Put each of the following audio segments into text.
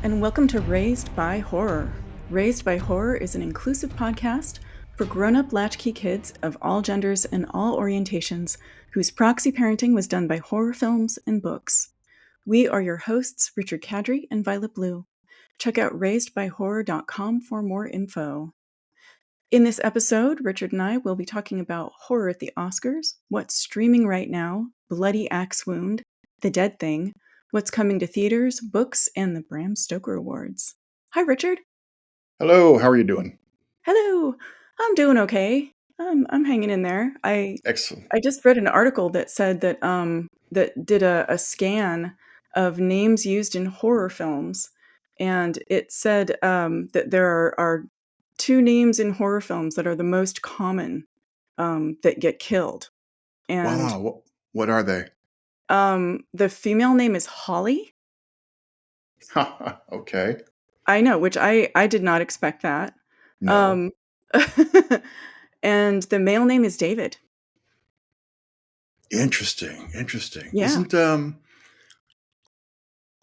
and welcome to Raised by Horror. Raised by Horror is an inclusive podcast for grown-up latchkey kids of all genders and all orientations whose proxy parenting was done by horror films and books. We are your hosts, Richard Kadri and Violet Blue. Check out raisedbyhorror.com for more info. In this episode, Richard and I will be talking about horror at the Oscars, what's streaming right now, Bloody Axe Wound, The Dead Thing, what's coming to theaters, books, and the Bram Stoker Awards. Hi, Richard. Hello, how are you doing? Hello. I'm doing okay. I'm hanging in there. Excellent. I just read an article that said that that did a scan of names used in horror films, and it said that there are two names in horror films that are the most common that get killed. And Wow, what are they? the female name is Holly. Okay. I know, which I did not expect that. No. And the male name is David. Interesting. Yeah.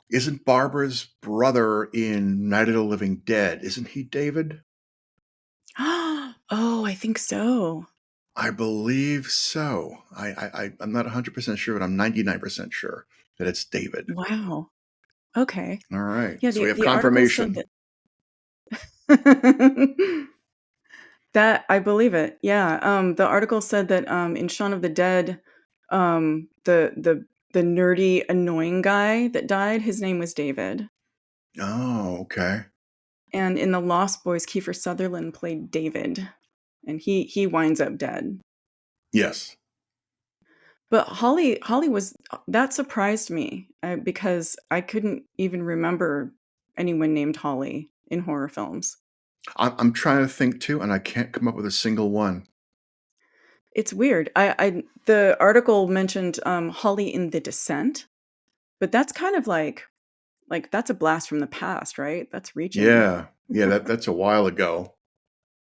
Isn't Barbara's brother in Night of the Living Dead? Isn't he David? Oh, I think so. I believe so. I'm not 100% sure, but I'm 99% sure that it's David. Wow. Okay. All right. Yeah, So we have the article said confirmation. that that I believe it. Yeah. The article said that in Shaun of the Dead, the nerdy, annoying guy that died, his name was David. Oh, okay. And in The Lost Boys, Kiefer Sutherland played David, and he winds up dead. Yes. But Holly was that surprised me because I couldn't even remember anyone named Holly in horror films. I'm trying to think too, and I can't come up with a single one. It's weird. The article mentioned Holly in The Descent, but that's kind of like that's a blast from the past, right? That's reaching. Yeah. That's a while ago.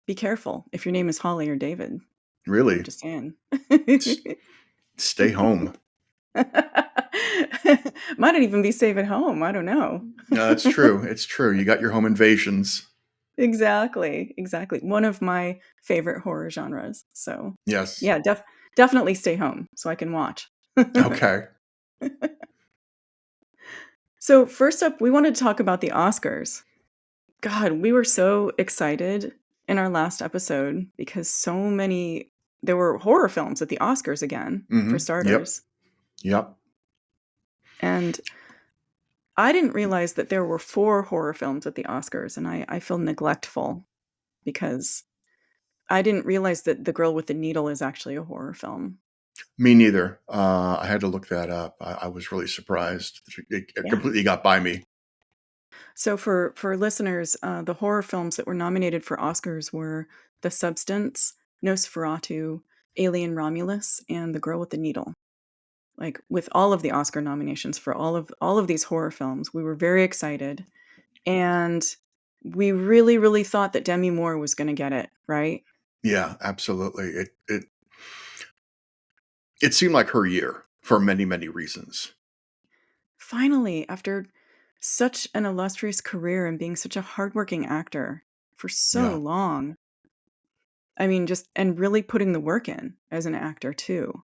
Be careful if your name is Holly or David. Really? I'm just saying. Stay home. Might not even be safe at home. I don't know. No, it's true. It's true. You got your home invasions. Exactly. One of my favorite horror genres. So Yes. yeah, definitely stay home so I can watch. Okay. So first up, we wanted to talk about the Oscars. God, we were so excited in our last episode because there were horror films at the Oscars again, for starters. Yep. And I didn't realize that there were 4 horror films at the Oscars, and I feel neglectful because I didn't realize that The Girl with the Needle is actually a horror film. Me neither. I had to look that up. I was really surprised. It completely got by me. So for listeners, the horror films that were nominated for Oscars were The Substance, Nosferatu, Alien Romulus, and The Girl with the Needle. Like with all of the Oscar nominations for all of these horror films, we were very excited, and we really, really thought that Demi Moore was going to get it, right? Yeah, absolutely. It seemed like her year for many, many reasons. Finally, after such an illustrious career and being such a hardworking actor for so long. I mean, and really putting the work in as an actor too.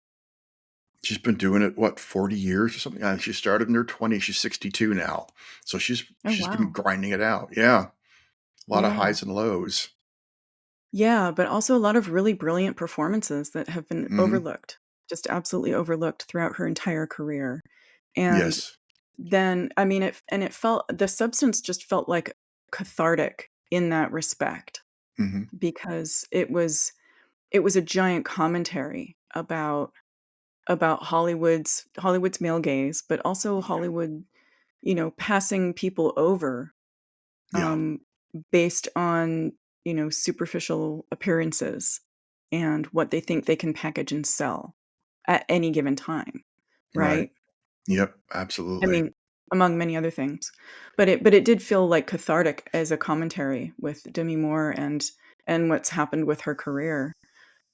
She's been doing it, 40 years or something? She started in her 20s. She's 62 now. So she's been grinding it out. Yeah. A lot of highs and lows. Yeah, but also a lot of really brilliant performances that have been overlooked, just absolutely overlooked throughout her entire career. And then, I mean, The Substance just felt like cathartic in that respect, because it was a giant commentary about Hollywood's male gaze, but also Hollywood, passing people over based on, superficial appearances and what they think they can package and sell at any given time. Right? Yep, absolutely. I mean, among many other things. But it did feel like cathartic as a commentary with Demi Moore and what's happened with her career.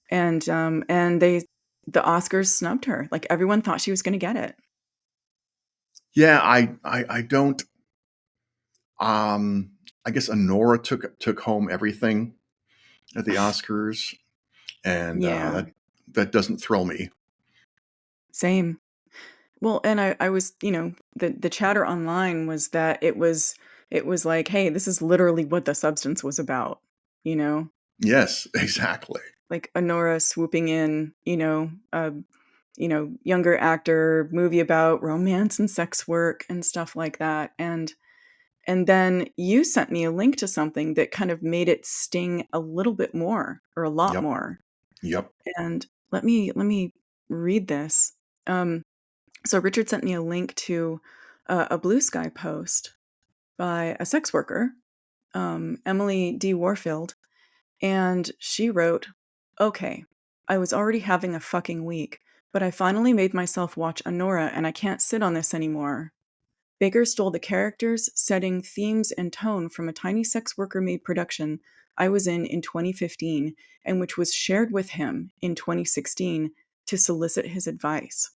And the Oscars snubbed her. Like everyone thought she was going to get it. Yeah, I don't I guess Anora took home everything at the Oscars, and Yeah. that doesn't thrill me. Same. Well, and I was, the chatter online was that it was like, hey, this is literally what The Substance was about, you know? Yes, exactly. Like Anora swooping in, younger actor, movie about romance and sex work and stuff like that. And then you sent me a link to something that kind of made it sting a little bit more or a lot Yep. more. Yep. And let me read this. So Richard sent me a link to a Blue Sky post by a sex worker, Emily D. Warfield, and she wrote, "Okay, I was already having a fucking week, but I finally made myself watch Anora, and I can't sit on this anymore. Baker stole the characters, setting, themes, and tone from a tiny sex worker made production I was in 2015, and which was shared with him in 2016 to solicit his advice.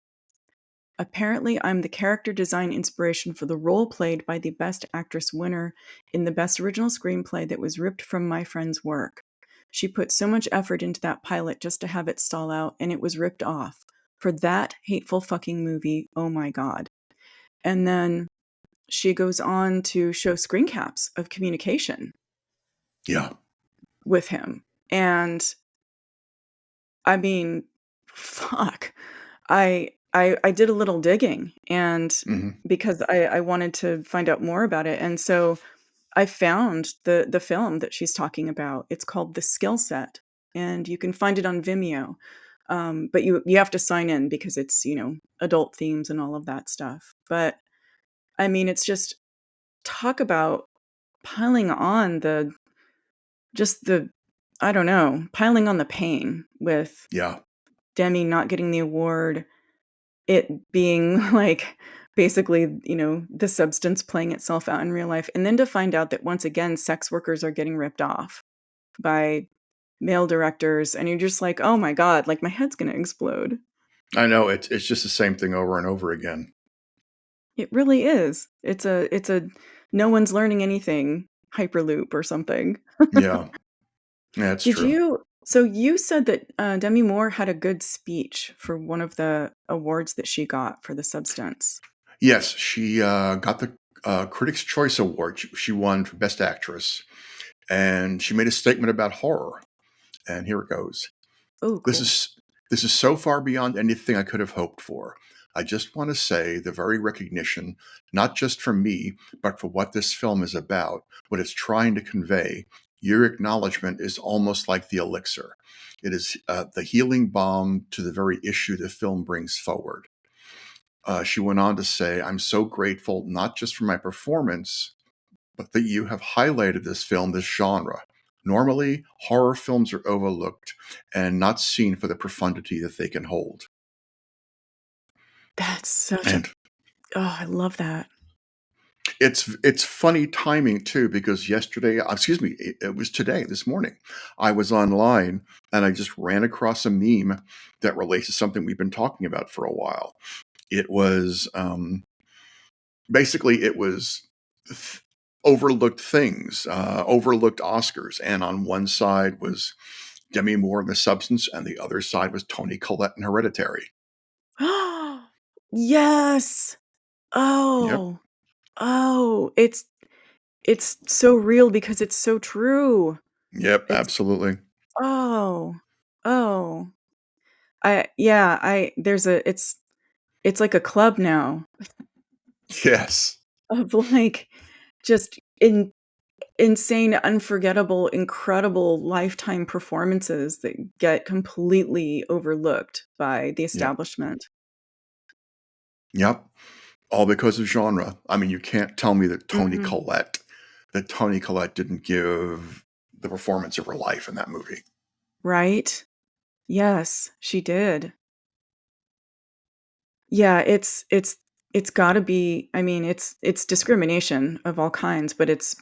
Apparently, I'm the character design inspiration for the role played by the Best Actress winner in the Best Original Screenplay that was ripped from my friend's work. She put so much effort into that pilot just to have it stall out, and it was ripped off. For that hateful fucking movie, oh my god." And then she goes on to show screen caps of communication Yeah. with him. And I mean, fuck. I did a little digging, and Hmm. because I wanted to find out more about it. And so I found the film that she's talking about. It's called The Skill Set, and you can find it on Vimeo. But you have to sign in because it's, adult themes and all of that stuff. But I mean, it's just talk about piling on the I don't know, piling on the pain with Yeah. Demi not getting the award, it being like basically, the substance playing itself out in real life. And then to find out that once again, sex workers are getting ripped off by male directors. And you're just like, oh my God, like my head's going to explode. I know it's just the same thing over and over again. It really is. It's a no one's learning anything hyperloop or something. Yeah. Yeah, it's Did true. you so you said that, Demi Moore had a good speech for one of the awards that she got for The Substance. Yes, she got the Critics' Choice Award. She won for Best Actress, and she made a statement about horror. And here it goes. Oh, This cool. is this is so far beyond anything I could have hoped for. I just want to say the very recognition, not just from me, but for what this film is about, what it's trying to convey. Your acknowledgement is almost like the elixir. It is the healing balm to the very issue the film brings forward. She went on to say, I'm so grateful not just for my performance, but that you have highlighted this film, this genre. Normally, horror films are overlooked and not seen for the profundity that they can hold. That's such a And I love that. it's funny timing too, because yesterday, excuse me, it was today, this morning, I was online and I just ran across a meme that relates to something we've been talking about for a while. It was basically it was th- overlooked things, overlooked Oscars, and on one side was Demi Moore in The Substance, and the other side was Toni Collette in Hereditary. Yes! Yep, Oh. Oh, it's so real because it's so true. yep, It's absolutely. oh. Oh. I yeah, I there's a it's like a club now Yes, of, like, just insane, unforgettable, incredible lifetime performances that get completely overlooked by the yep, establishment. yep. All because of genre. I mean, you can't tell me Mhm. that Toni Collette didn't give the performance of her life in that movie. Right? Yes, she did. Yeah, it's gotta be I mean, it's discrimination of all kinds, but it's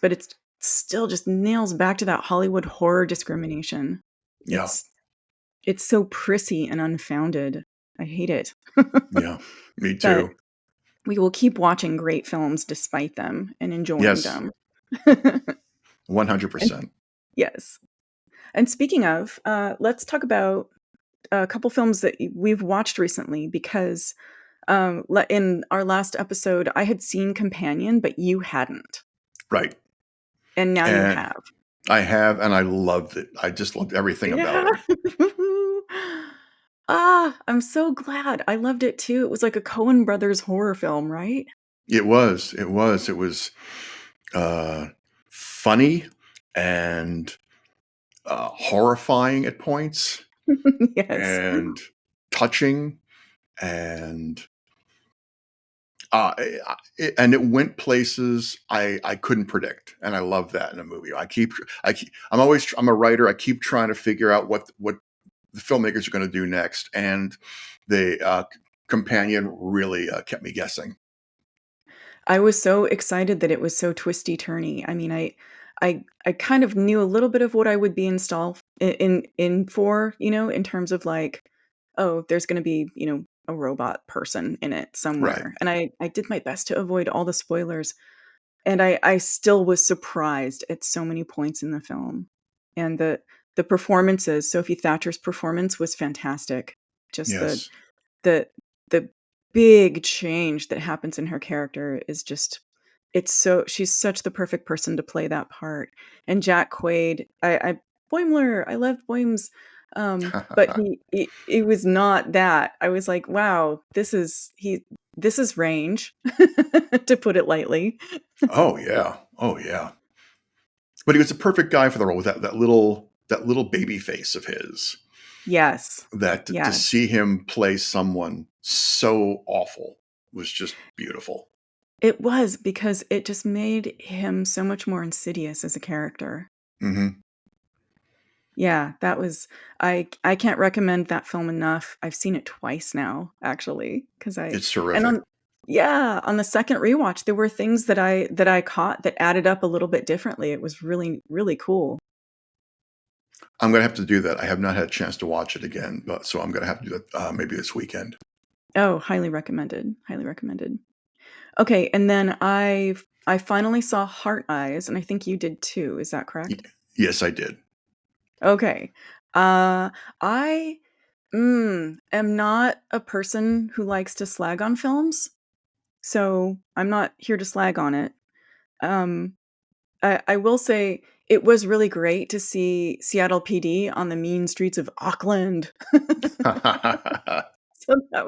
still just nails back to that Hollywood horror discrimination. Yeah, It's so prissy and unfounded. I hate it. yeah, me But too. we will keep watching great films despite them and enjoying Yes, them. And 100%. yes. And speaking of, let's talk about a couple films that we've watched recently because in our last episode, I had seen Companion, but you hadn't. Right. And now you And have. I have, and I loved it. I just loved everything about Yeah. it. I'm so glad. I loved it too. It was like a Coen Brothers horror film, right? It was. It was. It was funny and horrifying at points, Yes. and touching, and and it went places I couldn't predict, and I love that in a movie. I'm a writer. I keep trying to figure out what the filmmakers are going to do next, and the Companion really kept me guessing. I was so excited that it was so twisty turny. I mean, I kind of knew a little bit of what I would be installed in for, in terms of like, oh, there's going to be, a robot person in it Right. somewhere. And I did my best to avoid all the spoilers. And I still was surprised at so many points in the film. And the performances, Sophie Thatcher's performance was fantastic. Just Yes. the the big change that happens in her character is just she's such the perfect person to play that part. And Jack Quaid, I Boimler, I loved Boim's, but he was not that. I was like, wow, this is range, to put it lightly. Oh yeah. Oh yeah. But he was the perfect guy for the role with that little baby face of his. Yes. That to Yes. see him play someone so awful was just beautiful. It was because it just made him so much more insidious as a character. Hmm. Yeah, that was I can't recommend that film enough. I've seen it twice now, actually, because I It's and terrific. on yeah, on the second rewatch, there were things that I caught that added up a little bit differently. It was really, really cool. I'm going to have to do that. I have not had a chance to watch it again, but so I'm going to have to do that maybe this weekend. Oh, highly recommended. Highly recommended. Okay, and then I finally saw Heart Eyes, and I think you did too. Is that Y- correct? yes, I did. Okay. I am not a person who likes to slag on films, so I'm not here to slag on it. Um, I will say it was really great to see Seattle PD on the mean streets of Auckland. So that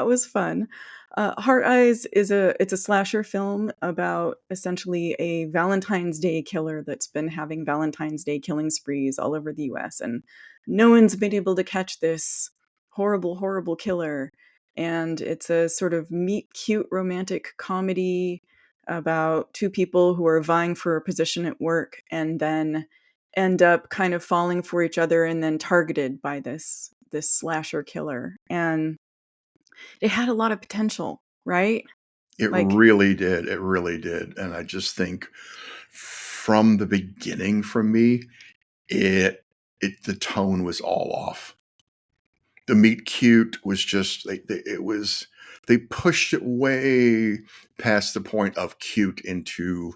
was fun. Heart Eyes it's a slasher film about essentially a Valentine's Day killer that's been having Valentine's Day killing sprees all over the US, and no one's been able to catch this horrible, horrible killer. And it's a sort of meet cute romantic comedy about two people who are vying for a position at work and then end up kind of falling for each other and then targeted by this slasher killer. And it had a lot of potential, right? It Like, really did. It really did. And I just think from the beginning, for me, the tone was all off. The meet cute was just they pushed it way past the point of cute into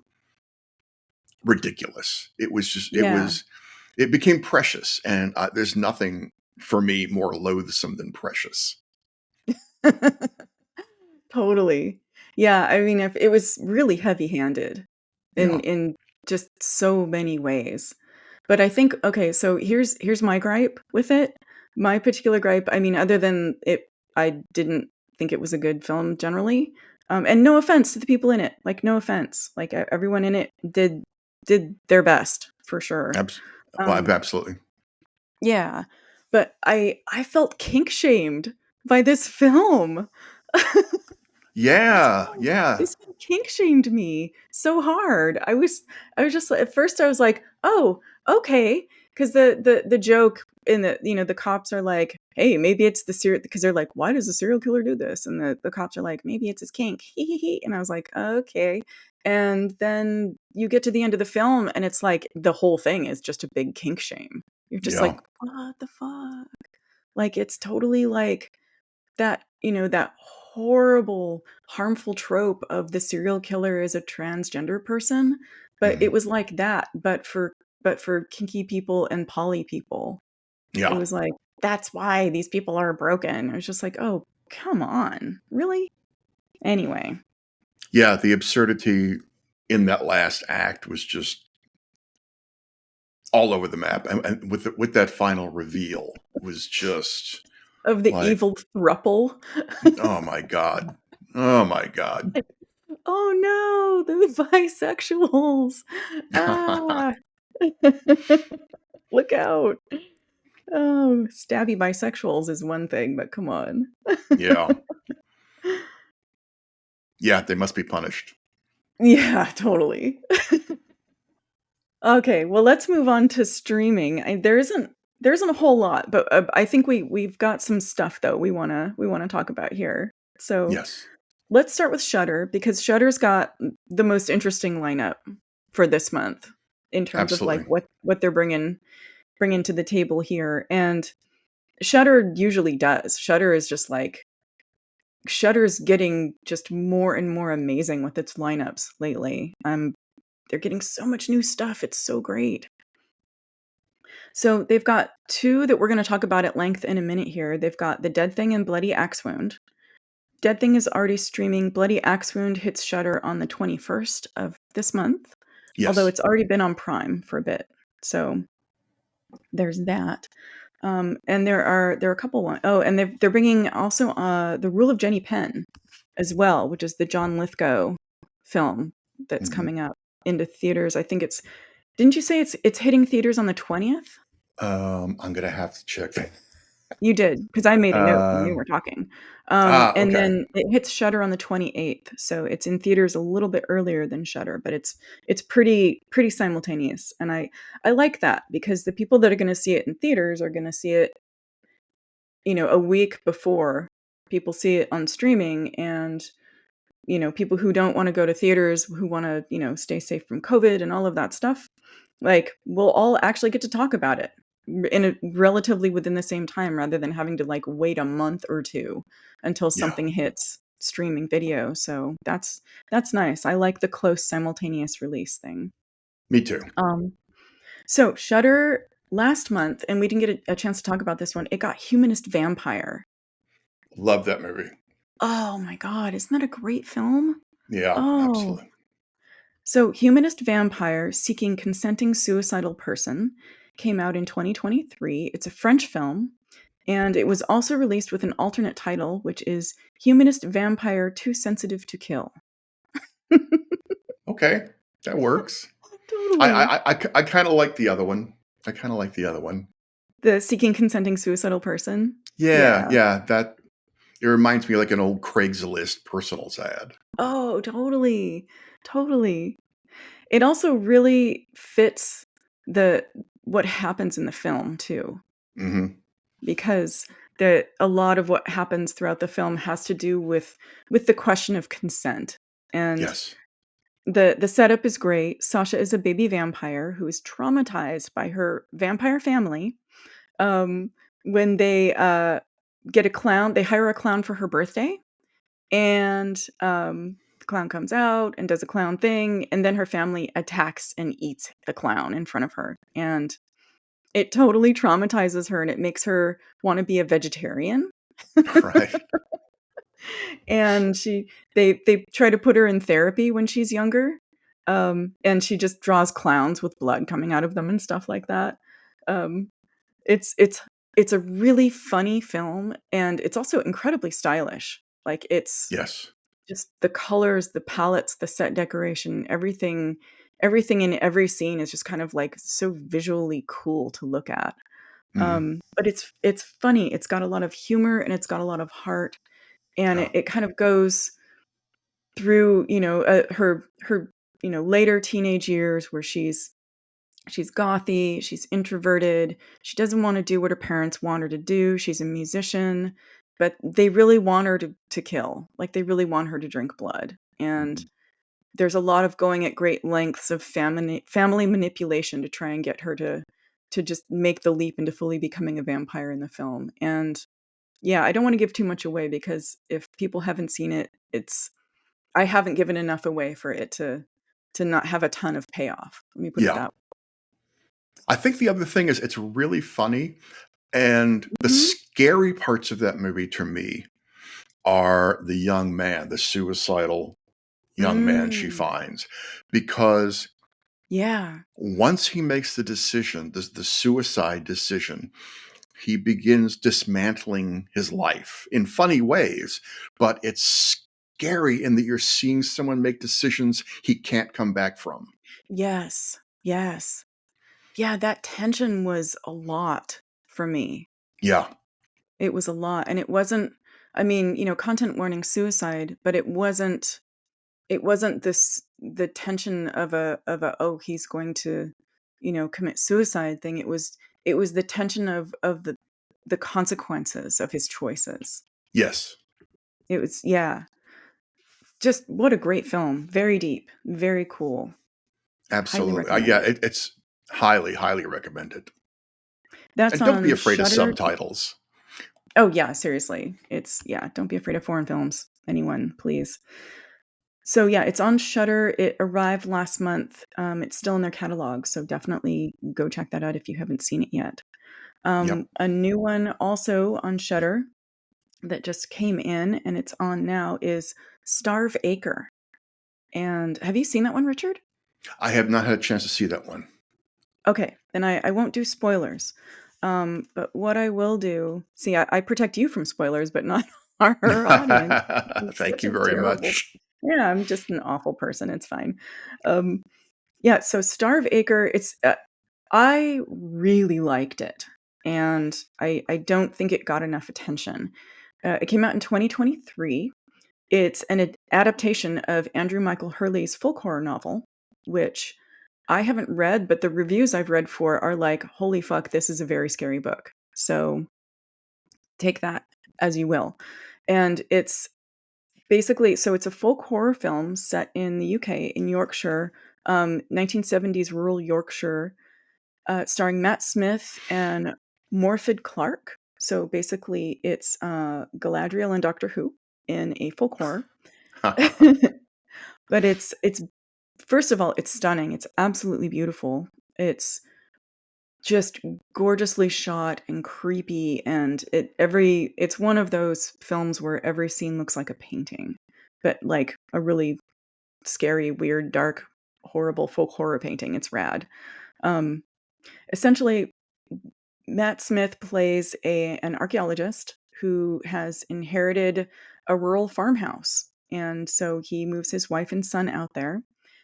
ridiculous. yeah. It became precious, and there's nothing for me more loathsome than precious. Totally. Yeah, I mean, if it was really heavy-handed Yeah. in just so many ways. But I think okay, so here's my gripe with it. My particular gripe, I mean, other than it I didn't think it was a good film generally. And no offense to the people in it. Like no offense. Like everyone in it did their best for sure. Abs- Um Absolutely. yeah. But I felt kink shamed by this film. This Yeah. film Yeah. this film kink shamed me so hard. I was just like at first I was like, "Oh, okay," because the joke in the cops are like, "Hey, maybe it's the serial," because they're like, "Why does the serial killer do this?" And the cops are like, "Maybe it's his kink." Hee hee hee. And I was like, "Okay." And then you get to the end of the film and it's like the whole thing is just a big kink shame. You're just Yeah. like, "What the fuck?" Like it's totally like that horrible, harmful trope of the serial killer is a transgender person, but it Mhm. was like that, but for kinky people and poly people. It Yeah. was like, that's why these people are broken. It was just like, oh, come on, really? Anyway. Yeah, the absurdity in that last act was just all over the map, and with that final reveal was just Of the like, evil thruple. oh my god, oh my god. Oh no, the bisexuals. Ah. Look out. Oh, stabby bisexuals is one thing, but come on. Yeah, yeah, they must be punished. Yeah, totally. Okay, well, let's move on to streaming. There isn't a whole lot, but I think we've got some stuff though we wanna talk about here. So Yes, let's start with Shudder because Shudder's got the most interesting lineup for this month in terms of like absolutely. what they're bringing to the table here. And Shudder usually does. Shudder's getting just more and more amazing with its lineups lately. They're getting so much new stuff. It's so great. So they've got two that we're going to talk about at length in a minute here. They've got The Dead Thing and Bloody Axe Wound. Dead Thing is already streaming. Bloody Axe Wound hits Shudder on the 21st of this month, although Yes. it's already been on Prime for a bit. So there's that. And there are a couple one. Oh, and they're bringing also The Rule of Jenny Penn as well, which is the John Lithgow film that's Mhm. coming up into theaters. I think it's. Didn't you say it's hitting theaters on the 20th? I'm gonna have to check that. You did, because I made a note when we Um, were talking. And okay. then it hits Shudder on the 28th, so it's in theaters a little bit earlier than Shudder, but it's pretty simultaneous, and I like that because the people that are gonna see it in theaters are gonna see it, a week before people see it on streaming, and, people who don't wanna go to theaters, who wanna, stay safe from COVID and all of that stuff, like, we'll all actually get to talk about it in a relatively within the same time rather than having to, like, wait a month or 2 until Yeah, something hits streaming video, so that's nice. I like the close simultaneous release thing. me too. Um, so Shudder last month, and we didn't get a chance to talk about this one, it got Humanist Vampire. Love that movie. Oh my god, isn't that a great film? Yeah, Oh. absolutely. So, Humanist Vampire Seeking Consenting Suicidal Person came out in 2023. It's a French film, and it was also released with an alternate title, which is Humanist Vampire Too Sensitive to Kill. Okay, that works. Totally. I kinda like the other one. I kinda like the other one. The Seeking Consenting Suicidal Person? Yeah, Yeah. yeah, that it reminds me of like an old Craigslist personals ad. Oh, totally. Totally. It also really fits the what happens in the film too. Mhm. Because a lot of what happens throughout the film has to do with the question of consent. And Yes. the setup is great. Sasha is a baby vampire who is traumatized by her vampire family. Um, when they get a clown, they hire a clown for her birthday, and the clown comes out and does a clown thing, and then her family attacks and eats the clown in front of her. And it totally traumatizes her, and it makes her wanna be a vegetarian, Right. and they try to put her in therapy when she's younger, and she just draws clowns with blood coming out of them and stuff like that. Um, it's it's it's a really funny film, and it's also incredibly stylish. Like, it's Yes. just the colors, the palettes, the set decoration, everything in every scene is just kind of, like, so visually cool to look at. Mhm. But it's funny, it's got a lot of humor, and it's got a lot of heart, and it Yeah. it kind of goes through, her, later teenage years where she's gothy, she's introverted, she doesn't wanna do what her parents want her to do, she's a musician, but they really want her to kill, like, they really want her to drink blood, and Mhm. there's a lot of going at great lengths of family manipulation to try and get her to just make the leap into fully becoming a vampire in the film, and Yeah, I don't want to give too much away because if people haven't seen it, I haven't given enough away for it to not have a ton of payoff. Let me put it Yeah. that I think the other thing is it's really funny, and way. the Mhm. scary parts of that movie to me are the young man, the suicidal young man she Mm. finds, because Yeah. once he makes the decision, the suicide decision, he begins dismantling his life in funny ways, but it's scary in that you're seeing someone make decisions he can't come back from. Yes. Yes. Yeah, that tension was a lot for me. Yeah. It was a lot, and it wasn't, I mean, content warning suicide, but it wasn't this the tension of a, "Oh, he's going to, commit suicide" thing. It was the tension of the consequences of his choices. Yes. It was, yeah. Just what a great film. Very deep, very cool. Highly Absolutely. recommend Yeah, it. it's highly, highly recommended. That's And don't be on afraid of Shudder. subtitles. Oh, yeah, seriously. Yeah, don't be afraid of foreign films. Anyone, please. So, yeah, it's on Shudder. It arrived last month. It's still in their catalog, so definitely go check that out if you haven't seen it yet. Yep. A new one also on Shudder that just came in and it's on now is Starve Acre. And have you seen that one, Richard? I have not had a chance to see that one. Okay, then I won't do spoilers. But what I will do, see, I protect you from spoilers, but not our audience. I'm Thank such you a very terrible, much. yeah, I'm just an awful person. It's fine. Um, yeah, so Starve Acre, I really liked it, and I don't think it got enough attention. It came out in 2023. It's an adaptation of Andrew Michael Hurley's folk horror novel, which I haven't read, but the reviews I've read for are like, "Holy fuck, this is a very scary book." So take that as you will. And it's basically, so it's a folk horror film set in the UK, in Yorkshire, 1970s rural Yorkshire, starring Matt Smith and Morfydd Clark. So basically, it's Galadriel and Doctor Who in a folk horror. But it's first of all, it's stunning. It's absolutely beautiful. It's just gorgeously shot and creepy, and it's one of those films where every scene looks like a painting, but like a really scary, weird, dark, horrible folk horror painting. It's rad. Um, Essentially, Matt Smith plays an archaeologist who has inherited a rural farmhouse. And so he moves his wife and son out there.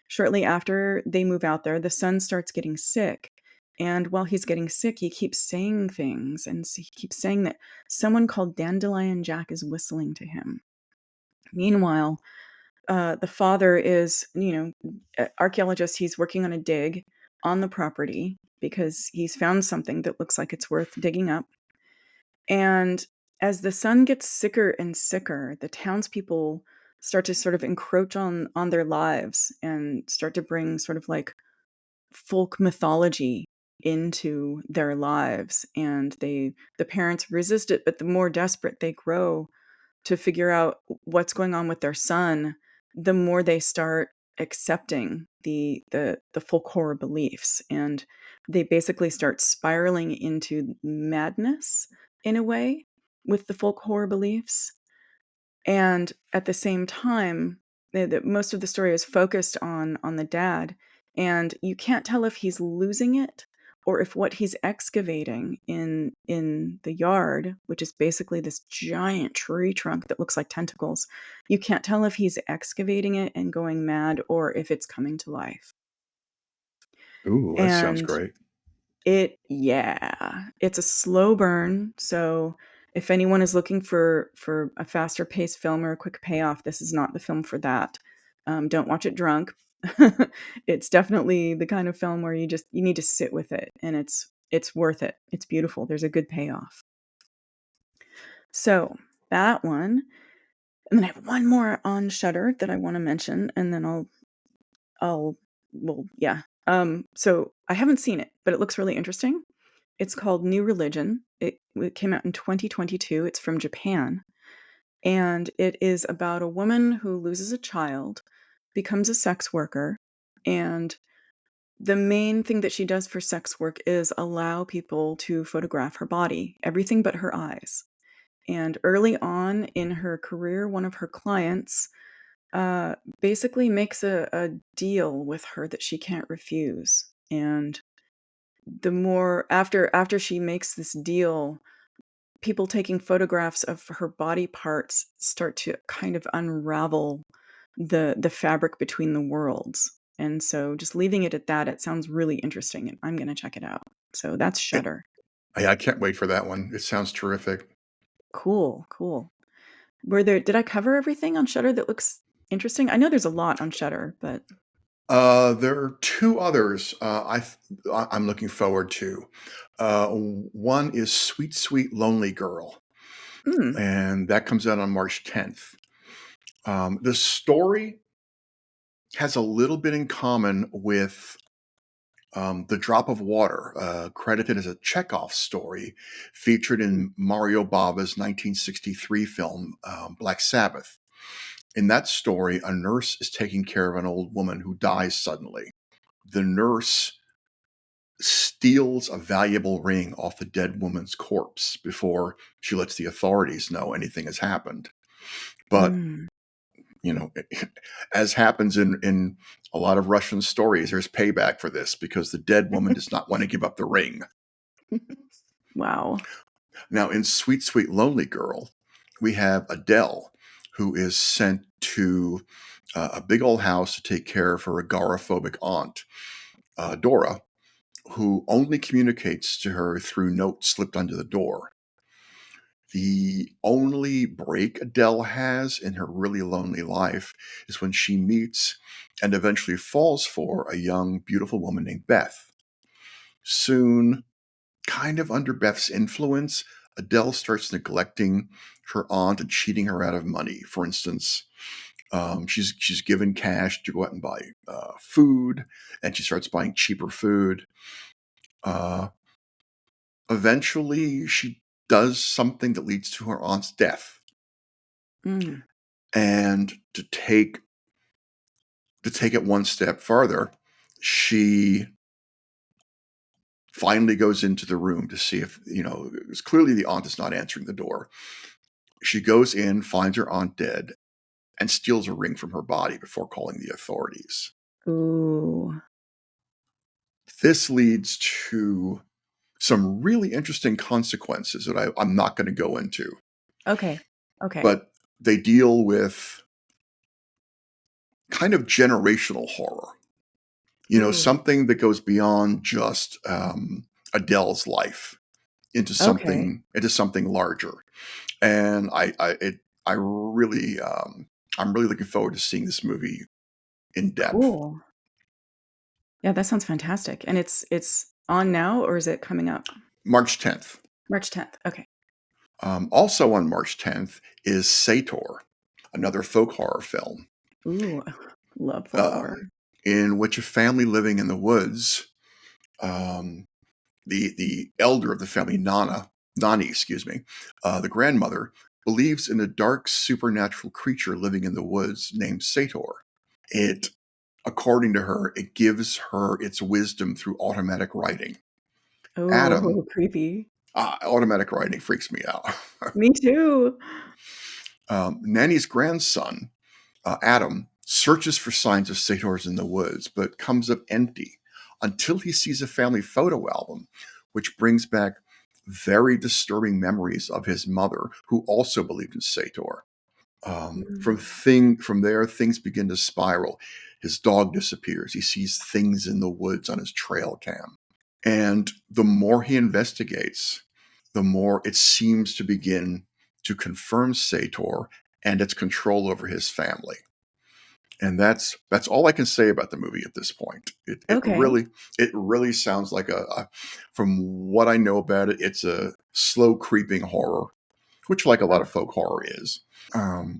Shortly after they move out there, the son starts getting sick. And while he's getting sick, he keeps saying things, and he keeps saying that someone called Dandelion Jack is whistling to him. Meanwhile, the father is, archaeologist. He's working on a dig on the property because he's found something that looks like it's worth digging up. And as the son gets sicker and sicker, the townspeople start to sort of encroach on their lives and start to bring sort of like folk mythology into their lives. And the parents resist it, but the more desperate they grow to figure out what's going on with their son, the more they start accepting the folk horror beliefs, and they basically start spiraling into madness in a way with the folk horror beliefs. And at the same time, most of the story is focused on the dad, and you can't tell if he's losing it or if what he's excavating in the yard, which is basically this giant tree trunk that looks like tentacles, you can't tell if he's excavating it and going mad or if it's coming to life. Ooh, that sounds And great. it's a slow burn, so if anyone is looking for a faster paced film or a quick payoff, this is not the film for that. Don't watch it drunk. It's definitely the kind of film where you need to sit with it, and it's worth it. It's beautiful. There's a good payoff. So that one, and then I have one more on Shudder that I want to mention, and then I'll well, yeah. So I haven't seen it, but it looks really interesting. It's called New Religion. It came out in 2022. It's from Japan. And it is about a woman who loses a child, becomes a sex worker, and the main thing that she does for sex work is allow people to photograph her body, everything but her eyes. And early on in her career, one of her clients basically makes a deal with her that she can't refuse. And the more after she makes this deal, people taking photographs of her body parts start to kind of unravel the fabric between the worlds. And so just leaving it at that, it sounds really interesting, and I'm gonna check it out. So that's It, Shudder. I can't wait for that one. It sounds terrific. Cool, cool. Did I cover everything on Shudder that looks interesting? I know there's a lot on Shudder, but There are two others I'm looking forward to. One is Sweet Sweet Lonely Girl, mm, and that comes out on March 10th. The story has a little bit in common with The Drop of Water, credited as a Chekhov story featured in Mario Bava's 1963 film, Black Sabbath. In that story, a nurse is taking care of an old woman who dies suddenly. The nurse steals a valuable ring off the dead woman's corpse before she lets the authorities know anything has happened. But, mm. you know, as happens in a lot of Russian stories, there's payback for this because the dead woman does not want to give up the ring. Wow. Now, in Sweet Sweet Lonely Girl, we have Adele, who is sent to a big old house to take care of her agoraphobic aunt, Dora, who only communicates to her through notes slipped under the door. The only break Adele has in her really lonely life is when she meets and eventually falls for a young, beautiful woman named Beth. Soon, kind of under Beth's influence, Adele starts neglecting her aunt and cheating her out of money. For instance, she's given cash to go out and buy food, and she starts buying cheaper food. Uh, Eventually, she does something that leads to her aunt's death. Mm. And to take it one step farther, she finally goes into the room to see if, it's clearly the aunt is not answering the door. She goes in, finds her aunt dead, and steals a ring from her body before calling the authorities. Ooh. This leads to some really interesting consequences that I'm not going to go into, Okay. Okay. but they deal with kind of generational horror. Ooh. Something that goes beyond just Adele's life into Okay. something larger. And I really I'm really looking forward to seeing this movie in depth. Cool. Yeah, that sounds fantastic. And it's on now, or is it coming up? March 10th. March 10th. Okay. Also on March 10th is Sator, another folk horror film, Ooh, love folk horror. um, in which a family living in the woods, um, the elder of the family, Nani, excuse me, the grandmother, believes in a dark supernatural creature living in the woods named Sator. It, according to her, it gives her its wisdom through automatic writing. Adam, Oh, creepy. automatic writing freaks me out. Me too. Nanny's grandson, Adam, searches for signs of satyrs in the woods, but comes up empty until he sees a family photo album, which brings back very disturbing memories of his mother, who also believed in satyr. Mm. From there, things begin to spiral. His dog disappears. He sees things in the woods on his trail cam. And the more he investigates, the more it seems to begin to confirm Sator and its control over his family. And that's all I can say about the movie at this point. Okay. It really sounds like from what I know about it, it's a slow creeping horror, which like a lot of folk horror is.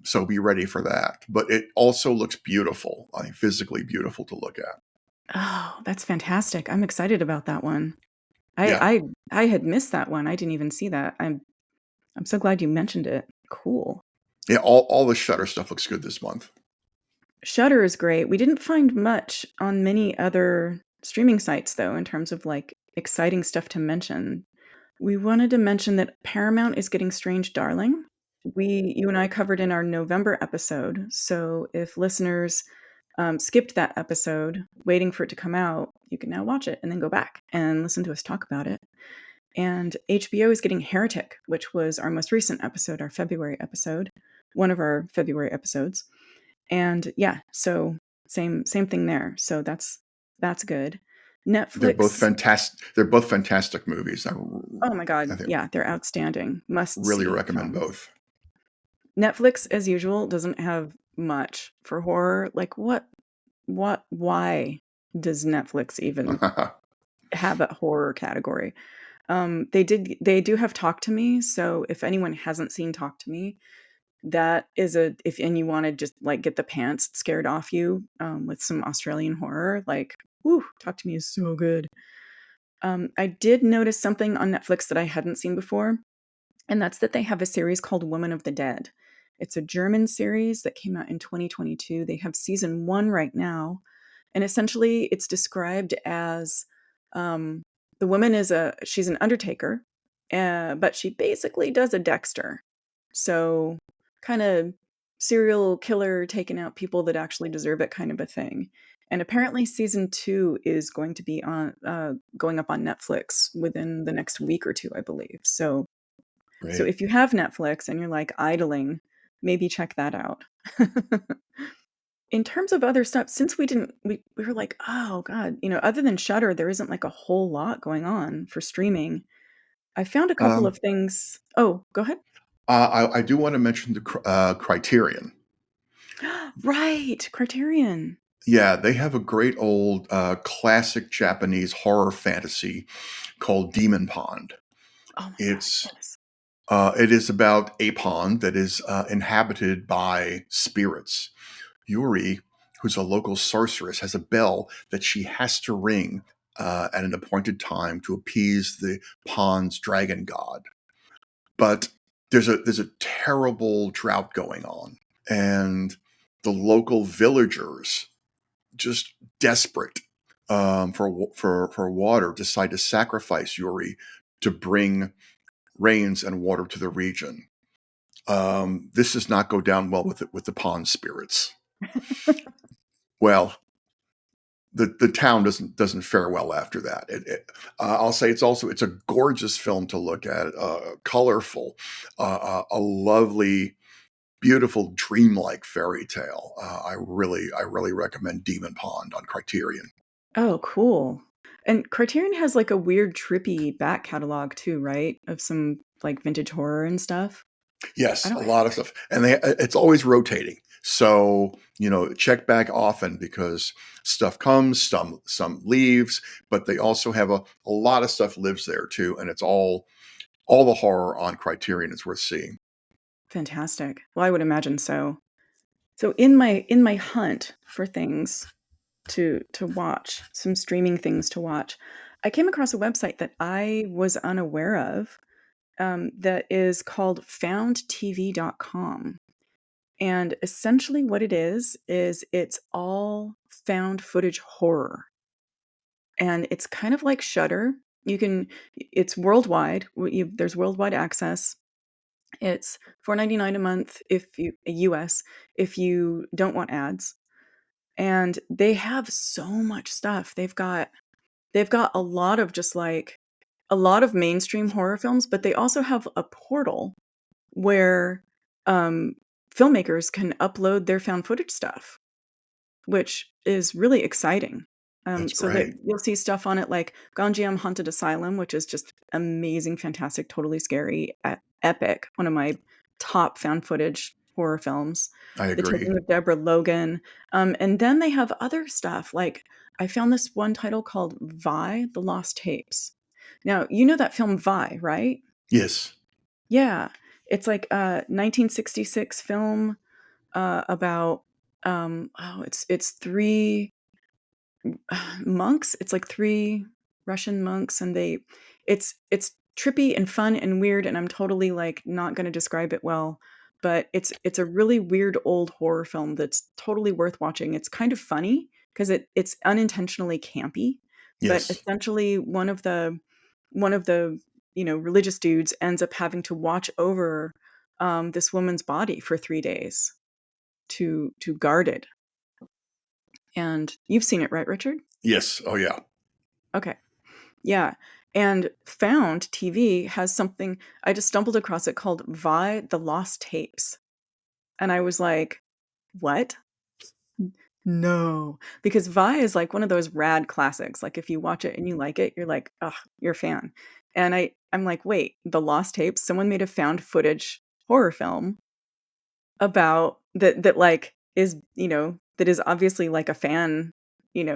So be ready for that. But it also looks beautiful, I mean, physically beautiful to look at. Oh, that's fantastic. I'm excited about that one. Yeah. I had missed that one. I didn't even see that. I'm so glad you mentioned it. Cool. Yeah, all the Shutter stuff looks good this month. Shudder is great. We didn't find much on many other streaming sites, though, in terms of like exciting stuff to mention. We wanted to mention that Paramount is getting Strange Darling. You and I covered in our November episode. So if listeners skipped that episode, waiting for it to come out, you can now watch it and then go back and listen to us talk about it. And HBO is getting Heretic, which was our most recent episode, our February episode, one of our February episodes. And yeah, so same thing there. So that's good. They're both Netflix. fantastic. They're both fantastic movies. Oh my I god, think yeah, they're outstanding. Must really see recommend films. both. Netflix, as usual, doesn't have much for horror. Like why does Netflix even have a horror category? They do have Talk to Me. So if anyone hasn't seen Talk to Me, that is and you want to just like get the pants scared off you with some Australian horror, like, woo, Talk to Me is so good. I did notice something on Netflix that I hadn't seen before, and that's that they have a series called Woman of the Dead. It's a German series that came out in 2022. They have season 1 right now, and essentially it's described as um, the woman she's an undertaker, but she basically does a Dexter. So kind of serial killer taking out people that actually deserve it kind of a thing. And apparently season 2 is going to be going up on Netflix within the next week or two, I believe. So Great. if you have Netflix and you're like idling, maybe check that out. In terms of other stuff, since we were like, oh God, other than Shudder, there isn't like a whole lot going on for streaming. I found a couple Um, of things. Oh, go ahead. I do want to mention the Criterion. Right, Criterion. Yeah, they have a great old classic Japanese horror fantasy called Demon Pond. Oh my God, It's yes. it is about a pond that is inhabited by spirits. Yuri, who's a local sorceress, has a bell that she has to ring at an appointed time to appease the pond's dragon god. But there's a terrible drought going on, and the local villagers, just desperate for water, decide to sacrifice Yuri to bring rains and water to the region. This does not go down well with the pond spirits. Well, the town doesn't fare well after that. I'll say it's a gorgeous film to look at, colorful, a lovely, beautiful, dreamlike fairy tale. I really recommend Demon Pond on Criterion. Oh, cool. And Criterion has like a weird trippy back catalog too, right? Of some like vintage horror and stuff. I Yes, a don't lot of stuff, and it's always rotating. So check back often because stuff comes, some leaves, but they also have a lot of stuff lives there too, and it's all the horror on Criterion is worth seeing. Fantastic. Well, I would imagine so. So in my hunt for things to watch, some streaming things to watch, I came across a website that I was unaware of, that is called FoundTV.com. And essentially what it is it's all found footage horror. And it's kind of like Shudder. It's worldwide. There's worldwide access. It's $4.99 a month if you US if you don't want ads. And they have so much stuff. They've got a lot of just like a lot of mainstream horror films, but they also have a portal where um, filmmakers can upload their found footage stuff, which is really exciting. That's So that great. you'll see stuff on it like Ganjiam Haunted Asylum, which is just amazing, fantastic, totally scary, epic. One of my top found footage horror films. I The agree. Taking of Deborah Logan. And then they have other stuff. Like I found this one title called Vi, The Lost Tapes. Now, you know that film Vi, right? Yes. Yeah. It's like a 1966 film about it's three monks. It's like three. Russian monks, and it's trippy and fun and weird, and I'm totally like not going to describe it well, but it's a really weird old horror film that's totally worth watching. It's kind of funny because it's unintentionally campy, but Yes. essentially one of the religious dudes ends up having to watch over this woman's body for 3 days to guard it. And you've seen it, right, Richard? Yes. Oh, yeah. Okay. Yeah. And Found TV has something, I just stumbled across it called Vi the Lost Tapes. And I was like, what? No. Because Vi is like one of those rad classics. Like if you watch it and you like it, you're like, ugh, you're a fan. And I'm like, wait, the Lost Tapes? Someone made a found footage horror film about that like is, that is obviously like a fan,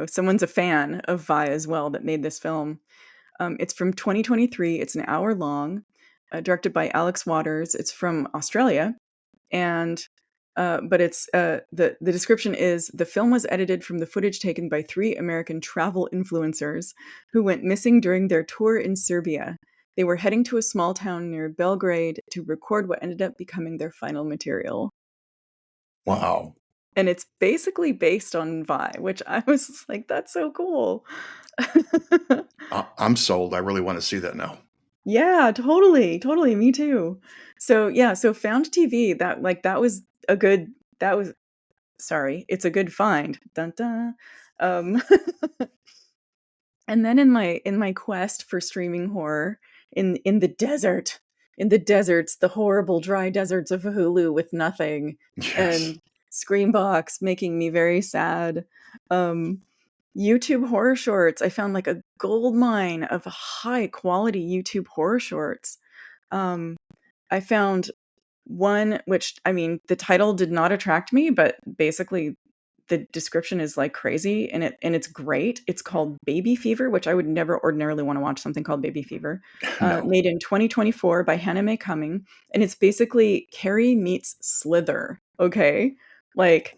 someone's a fan of Vi as well that made this film. It's from 2023. It's an hour long, directed by Alex Waters. It's from Australia, and but it's the description is the film was edited from the footage taken by 3 American travel influencers who went missing during their tour in Serbia. They were heading to a small town near Belgrade to record what ended up becoming their final material. Wow. And it's basically based on Vi, which I was just like, that's so cool. I'm sold. I really want to see that now. Yeah, totally, totally, me too. So, yeah, so Found TV, that was sorry, it's a good find. Dun, dun. Um, and then in my quest for streaming horror in the desert, in the deserts, the horrible dry deserts of Hulu with nothing, Yes. and Screambox making me very sad. Um, YouTube horror shorts. I found like a gold mine of high quality YouTube horror shorts. Um, I found one which, I mean, the title did not attract me, but basically the description is like crazy, and it's great. It's called Baby Fever, which I would never ordinarily want to watch something called Baby Fever. No. Made in 2024 by Hannah Mae Cumming, and it's basically Carrie meets Slither. Okay, like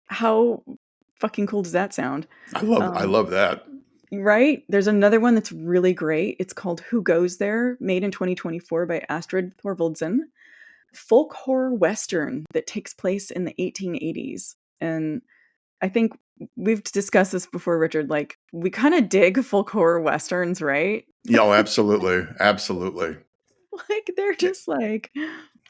how fucking cool does that sound? I Um, love that. right? There's another one that's really great. It's called Who Goes There, made in 2024 by Astrid Thorvaldsen. Folk horror western that takes place in the 1880s. And I think we've discussed this before, Richard. Like, we kind of dig folk horror westerns, right? Yeah, oh, absolutely. Absolutely. Like, they're just like,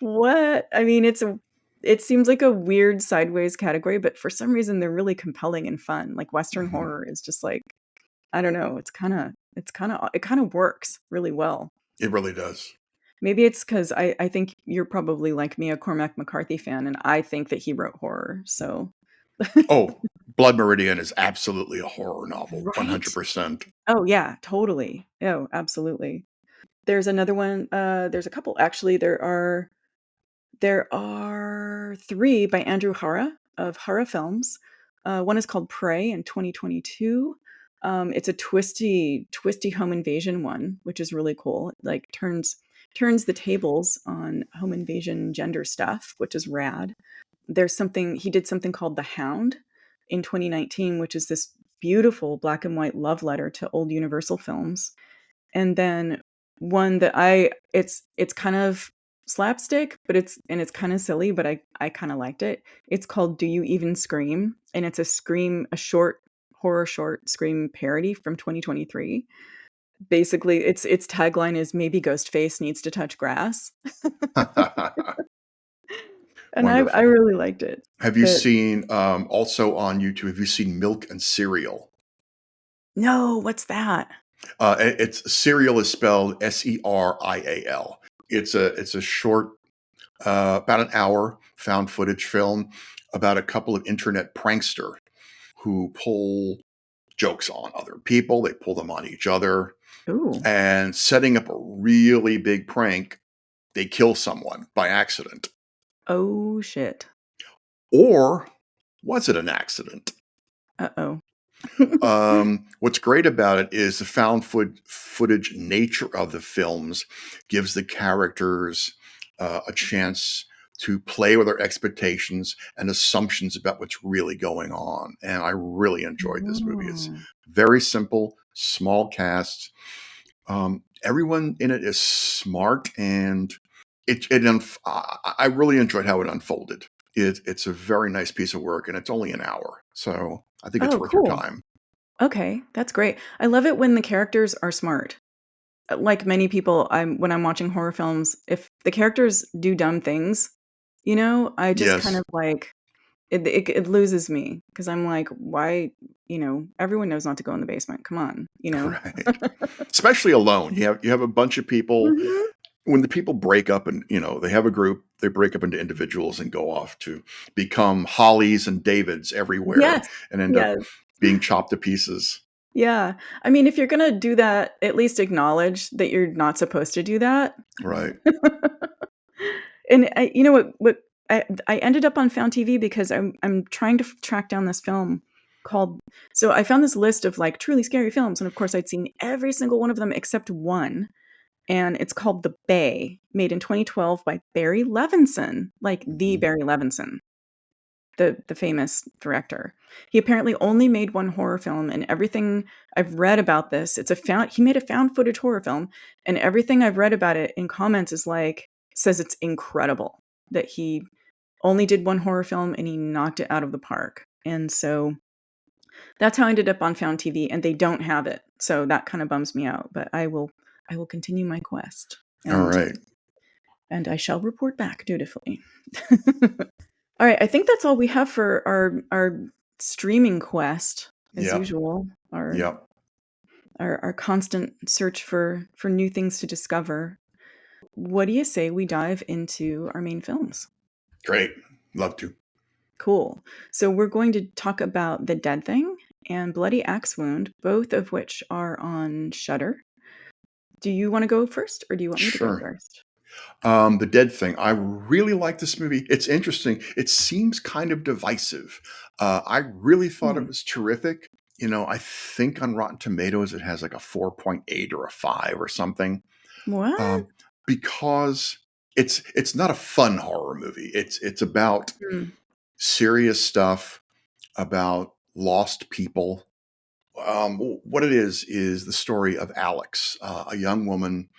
what? I mean, it seems like a weird sideways category, but for some reason they're really compelling and fun. Like Western Mhm. horror is just like, I don't know, it kind of works really well. It really does. Maybe it's because I think you're probably like me, a Cormac McCarthy fan, and I think that he wrote horror. So Oh, Blood Meridian is absolutely a horror novel, right. 100%. Oh yeah, totally. Oh, absolutely. There's another one. There's a couple actually. There are 3 by Andrew Hara of Hara Films. One is called Prey in 2022. It's a twisty home invasion one, which is really cool. It, like turns the tables on home invasion gender stuff, which is rad. He did something called The Hound in 2019, which is this beautiful black and white love letter to old Universal films. And then one that it's kind of slapstick, but it's kind of silly, but I kind of liked it. It's called Do You Even Scream? And it's a short horror short Scream parody from 2023. Basically, its tagline is maybe Ghostface needs to touch grass. And I Wonderful. really liked it. Have you The seen, also on YouTube, have you seen Milk and Cereal? No, what's that? It's Serial is spelled Serial. It's a short, about an hour found footage film about a couple of internet prankster who pull jokes on other people. They pull them on each other, Ooh. and setting up a really big prank, they kill someone by accident. Oh shit. Or was it an accident? Uh-oh. What's great about it is the found footage nature of the films gives the characters a chance to play with their expectations and assumptions about what's really going on. And I really enjoyed this movie. It's Oh. very simple, small cast. Everyone in it is smart, and I really enjoyed how it unfolded. It's a very nice piece of work, and it's only an hour, so I think it's Oh, worth your cool. time. Okay, that's great. I love it when the characters are smart. Like many people, when I'm watching horror films, if the characters do dumb things, I just kind Yes, of like it loses me because I'm like, why, everyone knows not to go in the basement. Come on, right. Especially alone. You have a bunch of people. Mhm. When the people break up, and they have a group, they break up into individuals and go off to become Hollies and Davids everywhere, Yes. and end up Yes. being chopped to pieces. Yeah. I mean, if you're gonna do that, at least acknowledge that you're not supposed to do that. Right. And you know what I ended up on FoundTV because I'm trying to track down this film called so I found this list of like truly scary films, and of course I'd seen every single one of them except one, and it's called The Bay, made in 2012 by Barry Levinson, like the Mhm. Barry Levinson, the famous director. He apparently only made one horror film, and everything I've read about this, he made a found footage horror film, and everything I've read about it in comments is like says it's incredible that he only did one horror film and he knocked it out of the park. And so that's how I ended up on Found TV, and they don't have it. So that kind of bums me out, but I will continue my quest, All and right. I shall report back dutifully. All right, I think that's all we have for our streaming quest as Yep. usual. Our Yep. our constant search for new things to discover. What do you say we dive into our main films? Great. Love to. Cool. So we're going to talk about The Dead Thing and Bloody Axe Wound, both of which are on Shudder. Do you want to go first, or do you want me to go Sure. first? The Dead Thing. I really like this movie. It's interesting. It seems kind of divisive. I really thought Hmm. it was terrific. I think on Rotten Tomatoes it has like a 4.8 or a 5 or something. What? Um, because it's not a fun horror movie. It's about Hmm. serious stuff, about lost people. What it is the story of Alex, a young woman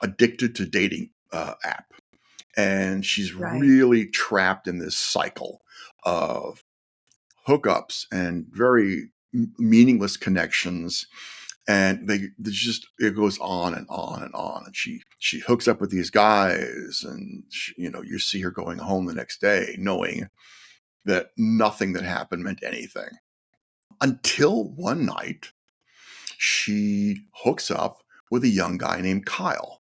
addicted to dating app, and she's Right. really trapped in this cycle of hookups and very meaningless connections. And they just it goes on and on and on. And she hooks up with these guys, and you see her going home the next day, knowing that nothing that happened meant anything. Until one night, she hooks up with a young guy named Kyle,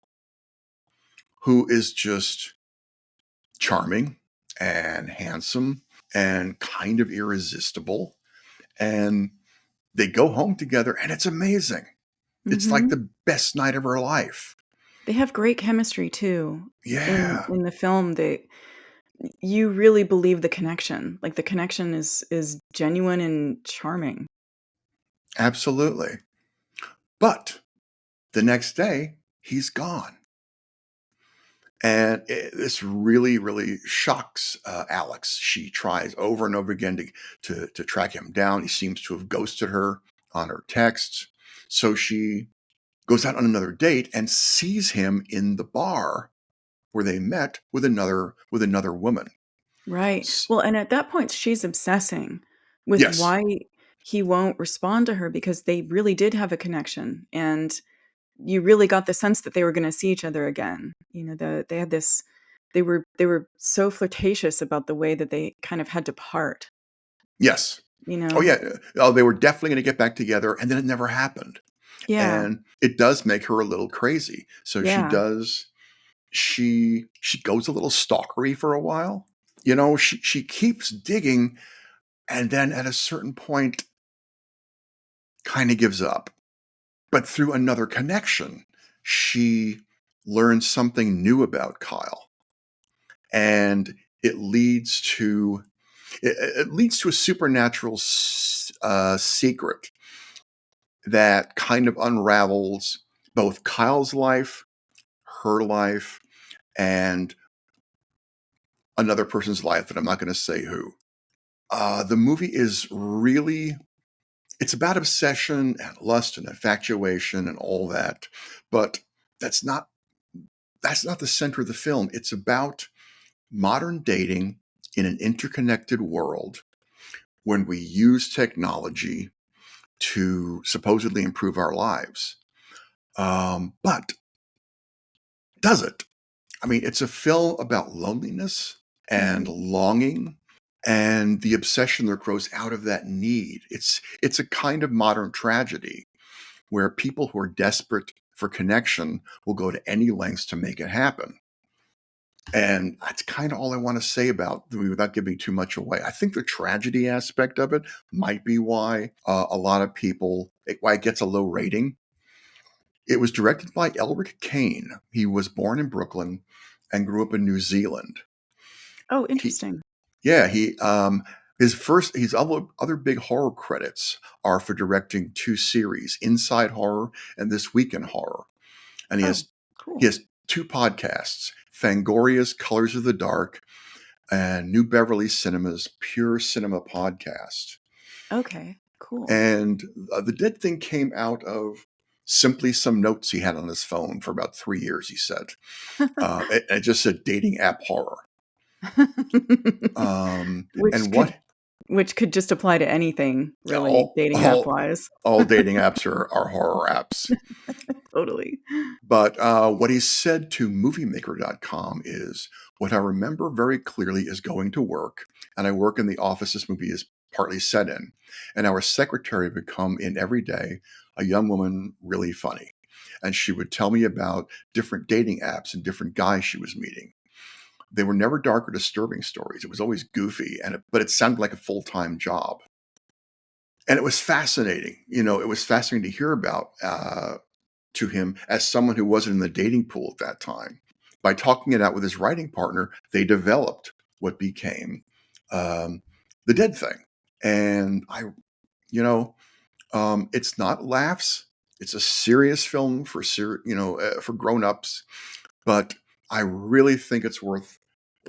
who is just charming and handsome and kind of irresistible. And they go home together, and it's amazing. It's like Hmm. the best night of her life. They have great chemistry too. Yeah, In the film, you really believe the connection. Like the connection is genuine and charming. absolutely. But the next day, he's gone. And this really, really shocks Alex. She tries over and over again to track him down. He seems to have ghosted her on her texts. So she goes out on another date and sees him in the bar where they met with another woman. Right. S- Well, and at that point, she's obsessing with yes, why he won't respond to her because they really did have a connection, and you really got the sense that they were going to see each other again. They had this. They were so flirtatious about the way that they kind of had to part. yes. You Oh know. yeah. Oh, they were definitely going to get back together, and then it never happened. Yeah. And it does make her a little crazy. So she Yeah. does. She goes a little stalkery for a while. She keeps digging, and then at a certain point, kind of gives up. But through another connection, she learns something new about Kyle, and it leads to it leads to a supernatural secret that kind of unravels both Kyle's life, her life, and another person's life that I'm not going to say who. The movie is really It's about obsession and lust and infatuation and all that, but that's not the center of the film. It's about modern dating in an interconnected world when we use technology to supposedly improve our lives. But does it? I mean, it's a film about loneliness and longing and the obsession that grows out of that need. It's a kind of modern tragedy where people who are desperate for connection will go to any lengths to make it happen. And that's kind of all I want to say about the movie without giving too much away. I think the tragedy aspect of it might be why a lot of people, why it gets a low rating. It was directed by Elric Kane. He was born in Brooklyn and grew up in New Zealand. Oh, He, interesting. yeah, his other big horror credits are for directing two series, Inside Horror and This Week in Horror. And Oh, cool. he has two podcasts, Fangoria's Colors of the Dark and New Beverly Cinema's Pure Cinema Podcast. Okay, cool. And The Dead Thing came out of simply some notes he had on his phone for about 3 years, he said. It just said dating app horror. Which And could what which could just apply to anything, really, all dating app all wise. all dating apps are horror apps. Totally. But what he said to moviemaker.com is, what I remember very clearly is going to work, and I work in the office this movie is partly set in, and our secretary would come in every day, a young woman, really funny, and she would tell me about different dating apps and different guys she was meeting. They were never dark or disturbing stories. It was always goofy, but it sounded like a full-time job. And it was fascinating. It was fascinating to hear about to him as someone who wasn't in the dating pool at that time. By talking it out with his writing partner, they developed what became The Dead Thing. And it's not laughs. It's a serious film for grown-ups, but I really think it's worth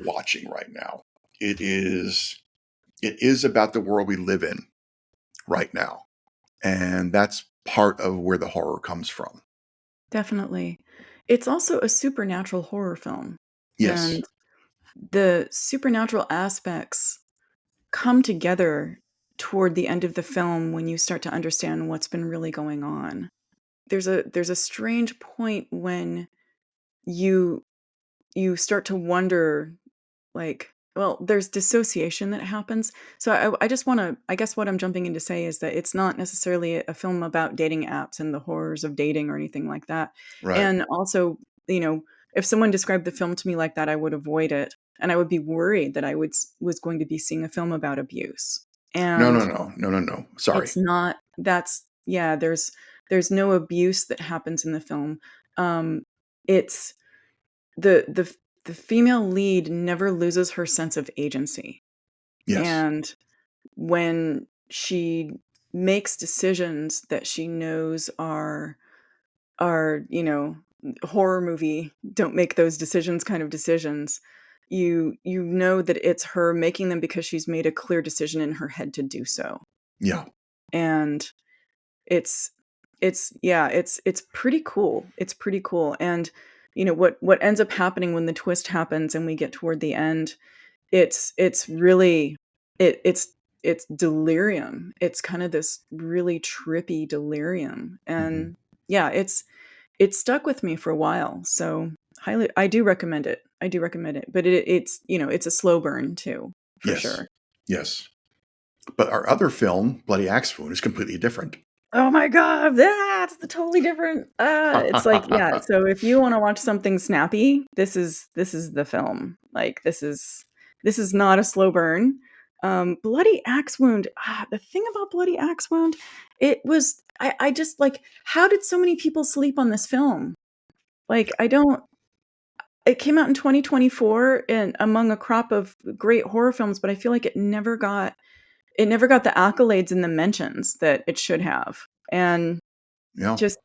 watching right now. It is about the world we live in right now. And that's part of where the horror comes from. Definitely. It's also a supernatural horror film, Yes. and the supernatural aspects come together toward the end of the film when you start to understand what's been really going on. There's a strange point when you you start to wonder, like, well, there's dissociation that happens. So I just want to, I guess what I'm jumping in to say is that it's not necessarily a film about dating apps and the horrors of dating or anything like that. Right. And also, if someone described the film to me like that, I would avoid it, and I would be worried that was going to be seeing a film about abuse. No, no, And no, no, no, no. Sorry. it's not. That's yeah. There's no abuse that happens in the film. It's the female lead never loses her sense of agency. Yes. And when she makes decisions that she knows are, horror movie, don't make those decisions kind of decisions, you know that it's her making them because she's made a clear decision in her head to do so. Yeah. And it's it's pretty cool. It's pretty cool. And what ends up happening when the twist happens and we get toward the end, it's really it it's delirium. It's kind of this really trippy delirium. Hmm. And yeah, it's stuck with me for a while. So highly I do recommend it. I do recommend it. But it's a slow burn too, for Yes. sure. Yes. But our other film, Bloody Axe Wound, is completely different. Oh my god, that's the totally different it's like, yeah, so if you wanna watch something snappy, this is the film. Like, this is not a slow burn. Bloody Axe Wound, the thing about Bloody Axe Wound, it was I just, like, how did so many people sleep on this film? Like, I don't it came out in 2024 and among a crop of great horror films, but I feel like it never got the accolades and the mentions that it should have. And Yeah. just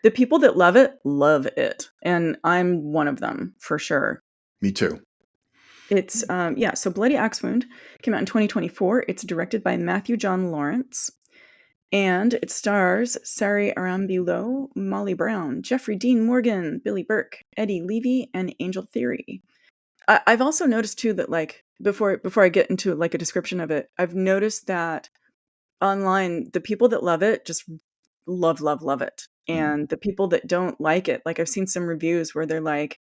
the people that love it, and I'm one of them for sure. Me too. It's, yeah, so Bloody Axe Wound came out in 2024. It's directed by Matthew John Lawrence, And it stars Sari Arambilo, Molly Brown, Jeffrey Dean Morgan, Billy Burke, Eddie Levy, and Angel Theory. I've also noticed too that, like, before I get into like a description of it, I've noticed that online the people that love it just love it, Mm. and the people that don't like it, like I've seen some reviews where they're like,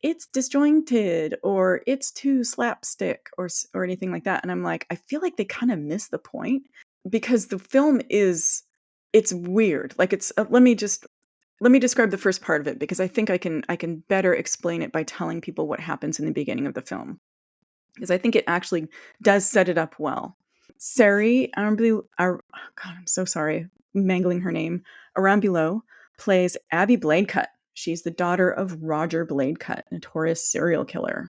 it's disjointed or it's too slapstick or anything like that, and I'm like, I feel like they kind of miss the point because the film is it's weird. Like it's let me describe the first part of it because I think I can better explain it by telling people what happens in the beginning of the film because I think it actually does set it up well. Sari Arambilo, God, I'm so sorry, mangling her name. Arambilo plays Abby Bladecut. She's the daughter of Roger Bladecut, notorious serial killer.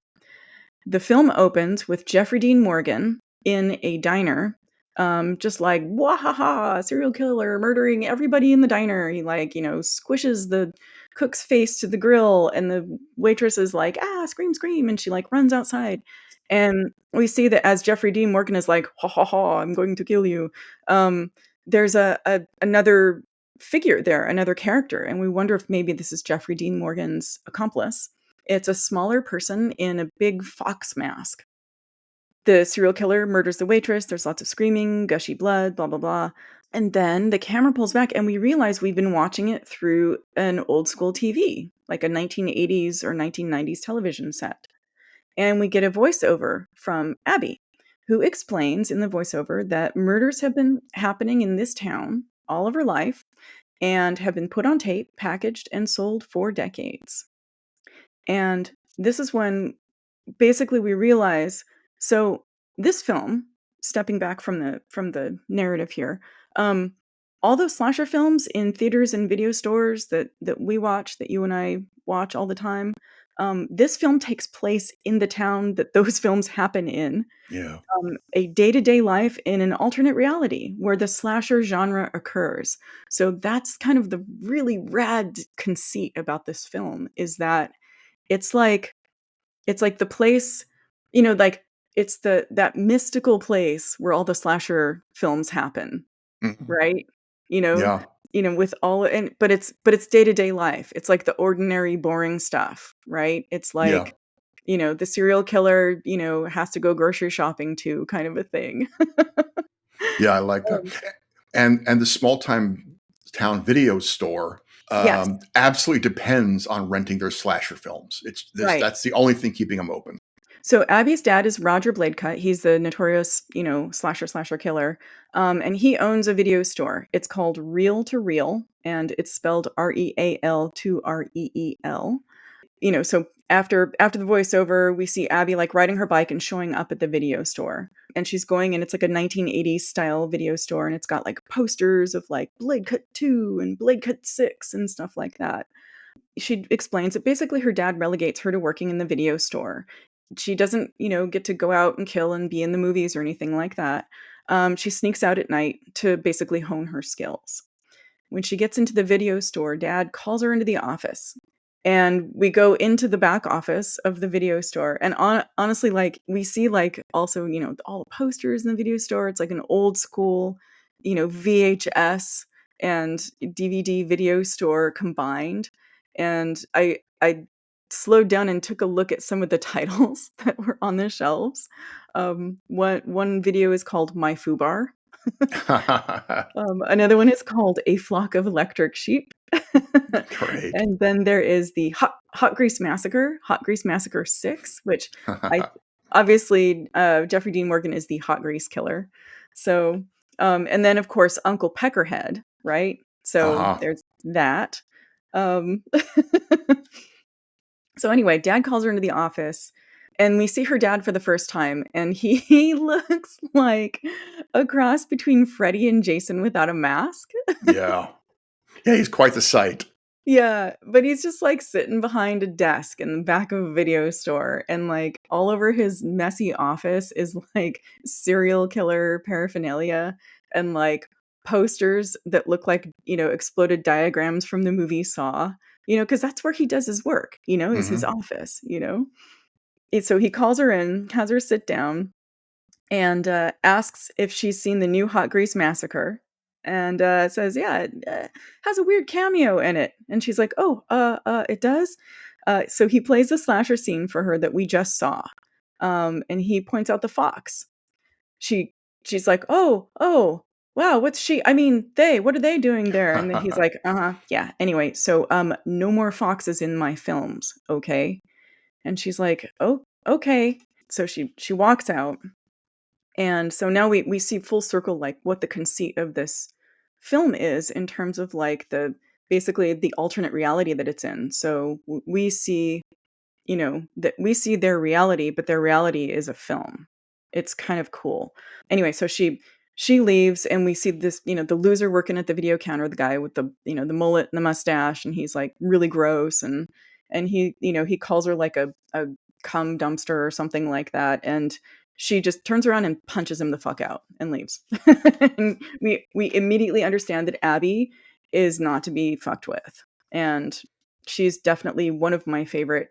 The film opens with Jeffrey Dean Morgan in a diner, just like, wahaha, serial killer murdering everybody in the diner. He, like, squishes the cook's face to the grill, and the waitress is like, ah, scream, scream, and she, like, runs outside. And we see that as Jeffrey Dean Morgan is like, ha ha ha, I'm going to kill you. There's another figure there, another character, and we wonder if maybe this is Jeffrey Dean Morgan's accomplice. It's a smaller person in a big fox mask. The serial killer murders the waitress. There's lots of screaming, gushy blood, blah, blah, blah. And then the camera pulls back and we realize we've been watching it through an old school TV, like a 1980s or 1990s television set. And we get a voiceover from Abby, who explains in the voiceover that murders have been happening in this town all of her life and have been put on tape, packaged, and sold for decades. And this is when basically we realize, so this film, stepping back from the narrative here, um, all those slasher films in theaters and video stores that we watch, that you and I watch all the time, this film takes place in the town that those films happen in. Yeah. A day-to-day life in an alternate reality where the slasher genre occurs. So that's kind of the really rad conceit about this film, is that it's like the place, like it's that mystical place where all the slasher films happen, Mhm. right? You know, Yeah. with all and but it's day-to-day life. It's like the ordinary boring stuff, right? It's Yeah. like, the serial killer, has to go grocery shopping too, kind of a thing. Yeah, I like that. Um, And the small time town video store, yes, absolutely depends on renting their slasher films. It's this right. That's the only thing keeping them open. So Abby's dad is Roger Bladecut. He's the notorious, slasher killer. And he owns a video store. It's called Reel to Reel, and it's spelled Real to Reel. So after the voiceover, we see Abby, like, riding her bike and showing up at the video store. And she's going, and it's like a 1980s style video store, and it's got like posters of like Blade Cut 2 and Blade Cut 6 and stuff like that. She explains that basically her dad relegates her to working in the video store. She doesn't, get to go out and kill and be in the movies or anything like that. She sneaks out at night to basically hone her skills. When she gets into the video store, dad calls her into the office. And we go into the back office of the video store. And honestly, like, we see, like, also, all the posters in the video store. It's like an old school, VHS and DVD video store combined. And I slowed down and took a look at some of the titles that were on the shelves. One video is called My Foobar. Another one is called A Flock of Electric Sheep. Great. And then there is the Hot Grease Massacre, Hot Grease Massacre 6, which I obviously, Jeffrey Dean Morgan is the hot grease killer. So, and then of course Uncle Peckerhead, right? So Uh-huh. there's that. Um, so anyway, dad calls her into the office, and we see her dad for the first time, and he looks like a cross between Freddy and Jason without a mask. Yeah. Yeah, he's quite the sight. Yeah, but he's just, like, sitting behind a desk in the back of a video store, and, like, all over his messy office is, like, serial killer paraphernalia and, like, posters that look like, exploded diagrams from the movie Saw, because that's where he does his work, is his Mhm. office. And so he calls her in, has her sit down, and, asks if she's seen the new Hot Grease Massacre. and says, yeah, it has a weird cameo in it. And she's like, oh, it does? So he plays a slasher scene for her that we just saw. And he points out the fox. She's like, oh, wow, what are they doing there? And then he's like, yeah. Anyway, so no more foxes in my films, okay? And she's like, oh, okay. So she walks out. And so now we see full circle like what the conceit of this film is in terms of like the basically the alternate reality that it's in. So we see, that we see their reality, but their reality is a film. It's kind of cool. Anyway, so she leaves and we see this, the loser working at the video counter, the guy with the, the mullet and the mustache, and he's like really gross, and he, he calls her like a cum dumpster or something like that, and she just turns around and punches him the fuck out and leaves. And we immediately understand that Abby is not to be fucked with. And she's definitely one of my favorite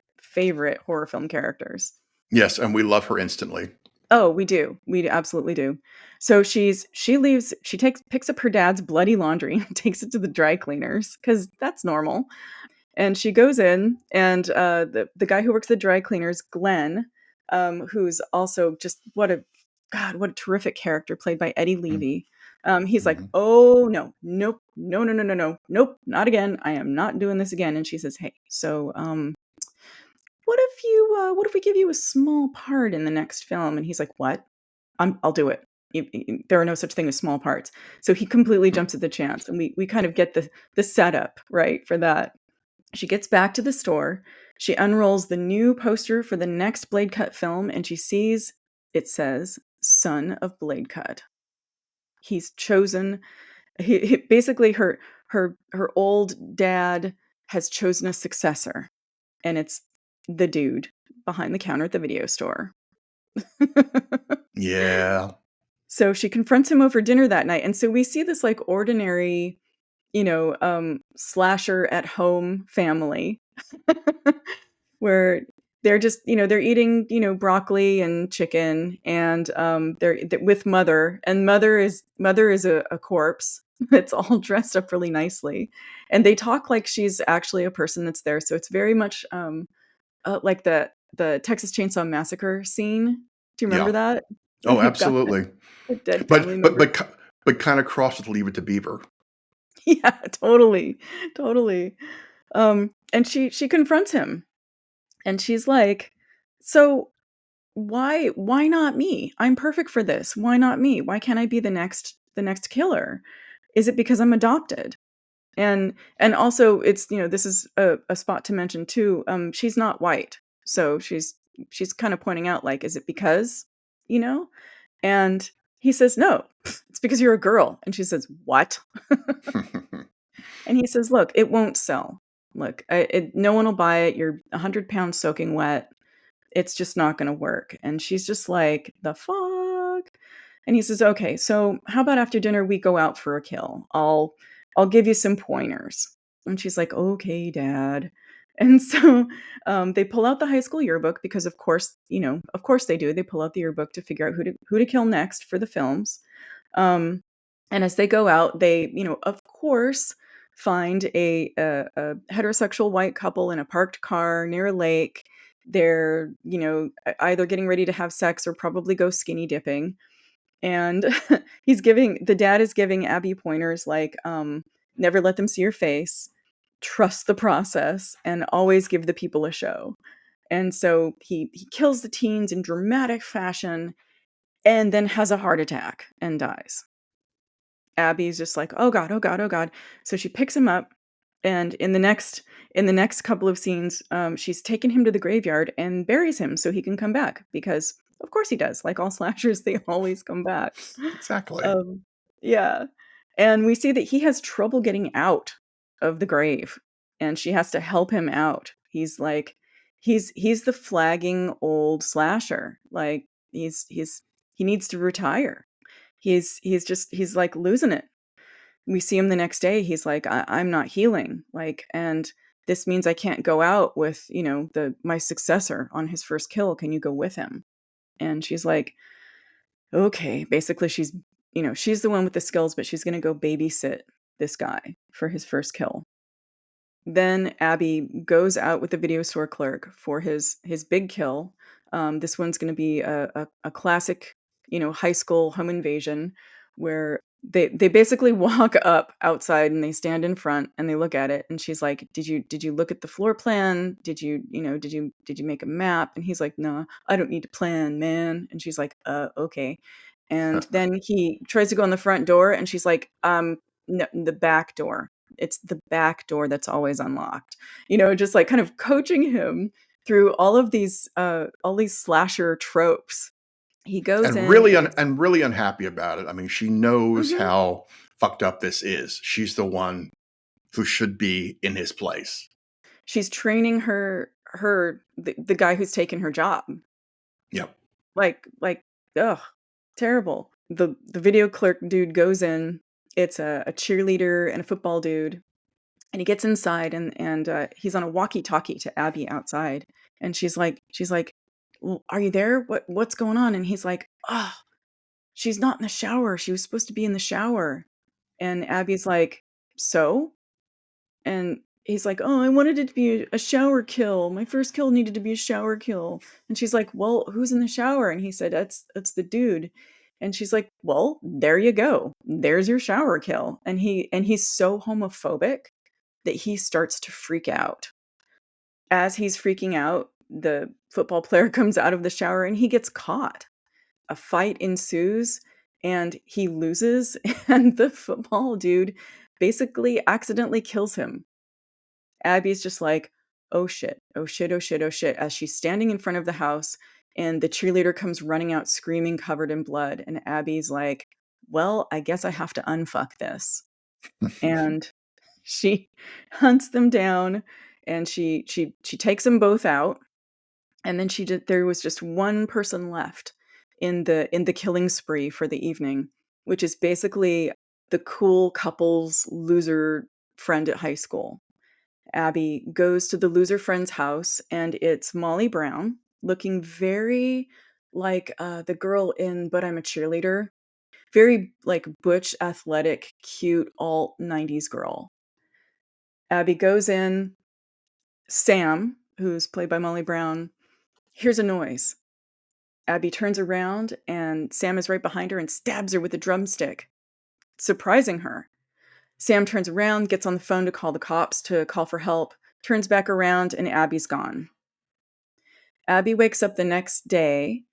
horror film characters. Yes, and we love her instantly. Oh, we do. We absolutely do. So she leaves, picks up her dad's bloody laundry and takes it to the dry cleaners because that's normal. And she goes in, and the guy who works the dry cleaners, Glenn, who's also just what a terrific character played by Eddie Levy. He's like, oh no, nope, nope, not again. I am not doing this again. And she says, hey, so what if we give you a small part in the next film? And he's like, what? I'll do it. There are no such thing as small parts. So he completely jumps at the chance, and we kind of get the setup right for that. She gets back to the store. She unrolls the new poster for the next Blade Cut film, and she sees it says "Son of Blade Cut." He's chosen. Basically, her old dad has chosen a successor, and it's the dude behind the counter at the video store. Yeah. So she confronts him over dinner that night, and so we see this like ordinary, slasher at home family where they're just, they're eating, broccoli and chicken, and they're with mother, and mother is a corpse. It's all dressed up really nicely, and they talk like she's actually a person that's there. So it's very much like the Texas Chainsaw Massacre scene. Do you remember that? Oh, You've got absolutely. a dead family member. But kind of cross with Leave It to Beaver. Yeah, totally. And she confronts him, and she's like, so why not me? I'm perfect for this. Why not me? Why can't I be the next killer? Is it because I'm adopted? And also it's, this is a spot to mention too. She's not white. So she's kind of pointing out like, is it because, And he says, no, it's because you're a girl. And she says, what? And he says, look, it won't sell. Look, no one will buy it. You're 100 pounds soaking wet. It's just not going to work. And she's just like, the fuck? And he says, okay, so how about after dinner we go out for a kill? I'll give you some pointers. And she's like, okay, Dad. And so they pull out the high school yearbook because, of course they do. They pull out the yearbook to figure out who to kill next for the films. And as they go out, they, of course, find a heterosexual white couple in a parked car near a lake. They're, either getting ready to have sex or probably go skinny dipping. And the dad is giving Abby pointers like, never let them see your face, trust the process, and always give the people a show. And so he kills the teens in dramatic fashion and then has a heart attack and dies. Abby's just like, oh God, oh God, oh God. So she picks him up, and in the next couple of scenes, she's taken him to the graveyard and buries him so he can come back, because of course he does. Like all slashers, they always come back. Exactly. Yeah. And we see that he has trouble getting out of the grave, and she has to help him out. He's like, he's the flagging old slasher. Like he needs to retire. He's like losing it. We see him the next day. He's like, I'm not healing. Like, and this means I can't go out with, my successor on his first kill. Can you go with him? And she's like, okay. Basically, she's she's the one with the skills, but she's going to go babysit this guy for his first kill. Then Abby goes out with the video store clerk for his big kill. This one's going to be a classic, high school home invasion where they basically walk up outside and they stand in front and they look at it, and she's like, "Did you look at the floor plan? Did you make a map?" And he's like, "No, I don't need to plan, man." And she's like, okay." And then he tries to go in the front door, and she's like, no, the back door. It's the back door that's always unlocked. Just like kind of coaching him through all these slasher tropes. He goes And in really and and really unhappy about it. I mean, she knows Mhm. how fucked up this is. She's the one who should be in his place. She's training the guy who's taken her job. Yep. Like, ugh, terrible. The video clerk dude goes in. It's a cheerleader and a football dude. And he gets inside and he's on a walkie-talkie to Abby outside. And she's like, "Well, are you there? What's going on?" And he's like, "Oh, she's not in the shower. She was supposed to be in the shower." And Abby's like, "So?" And he's like, "Oh, I wanted it to be a shower kill. My first kill needed to be a shower kill." And she's like, "Well, who's in the shower?" And he said, "That's the dude." And she's like, "Well, there you go. There's your shower kill." And he's so homophobic that he starts to freak out. As he's freaking out, the football player comes out of the shower and he gets caught. A fight ensues and he loses, and the football dude basically accidentally kills him. Abby's just like, "Oh shit, oh shit, oh shit, oh shit," as she's standing in front of the house and the cheerleader comes running out screaming, covered in blood. And Abby's like, "Well, I guess I have to unfuck this." And she hunts them down and she takes them both out. And then there was just one person left in the killing spree for the evening, which is basically the cool couple's loser friend at high school. Abby goes to the loser friend's house, and it's Molly Brown, looking very like the girl in But I'm a Cheerleader. Very like butch, athletic, cute, alt 90s girl. Abby goes in. Sam, who's played by Molly Brown, hears a noise. Abby turns around, and Sam is right behind her and stabs her with a drumstick, surprising her. Sam turns around, gets on the phone to call the cops to call for help, turns back around, and Abby's gone. Abby wakes up the next day.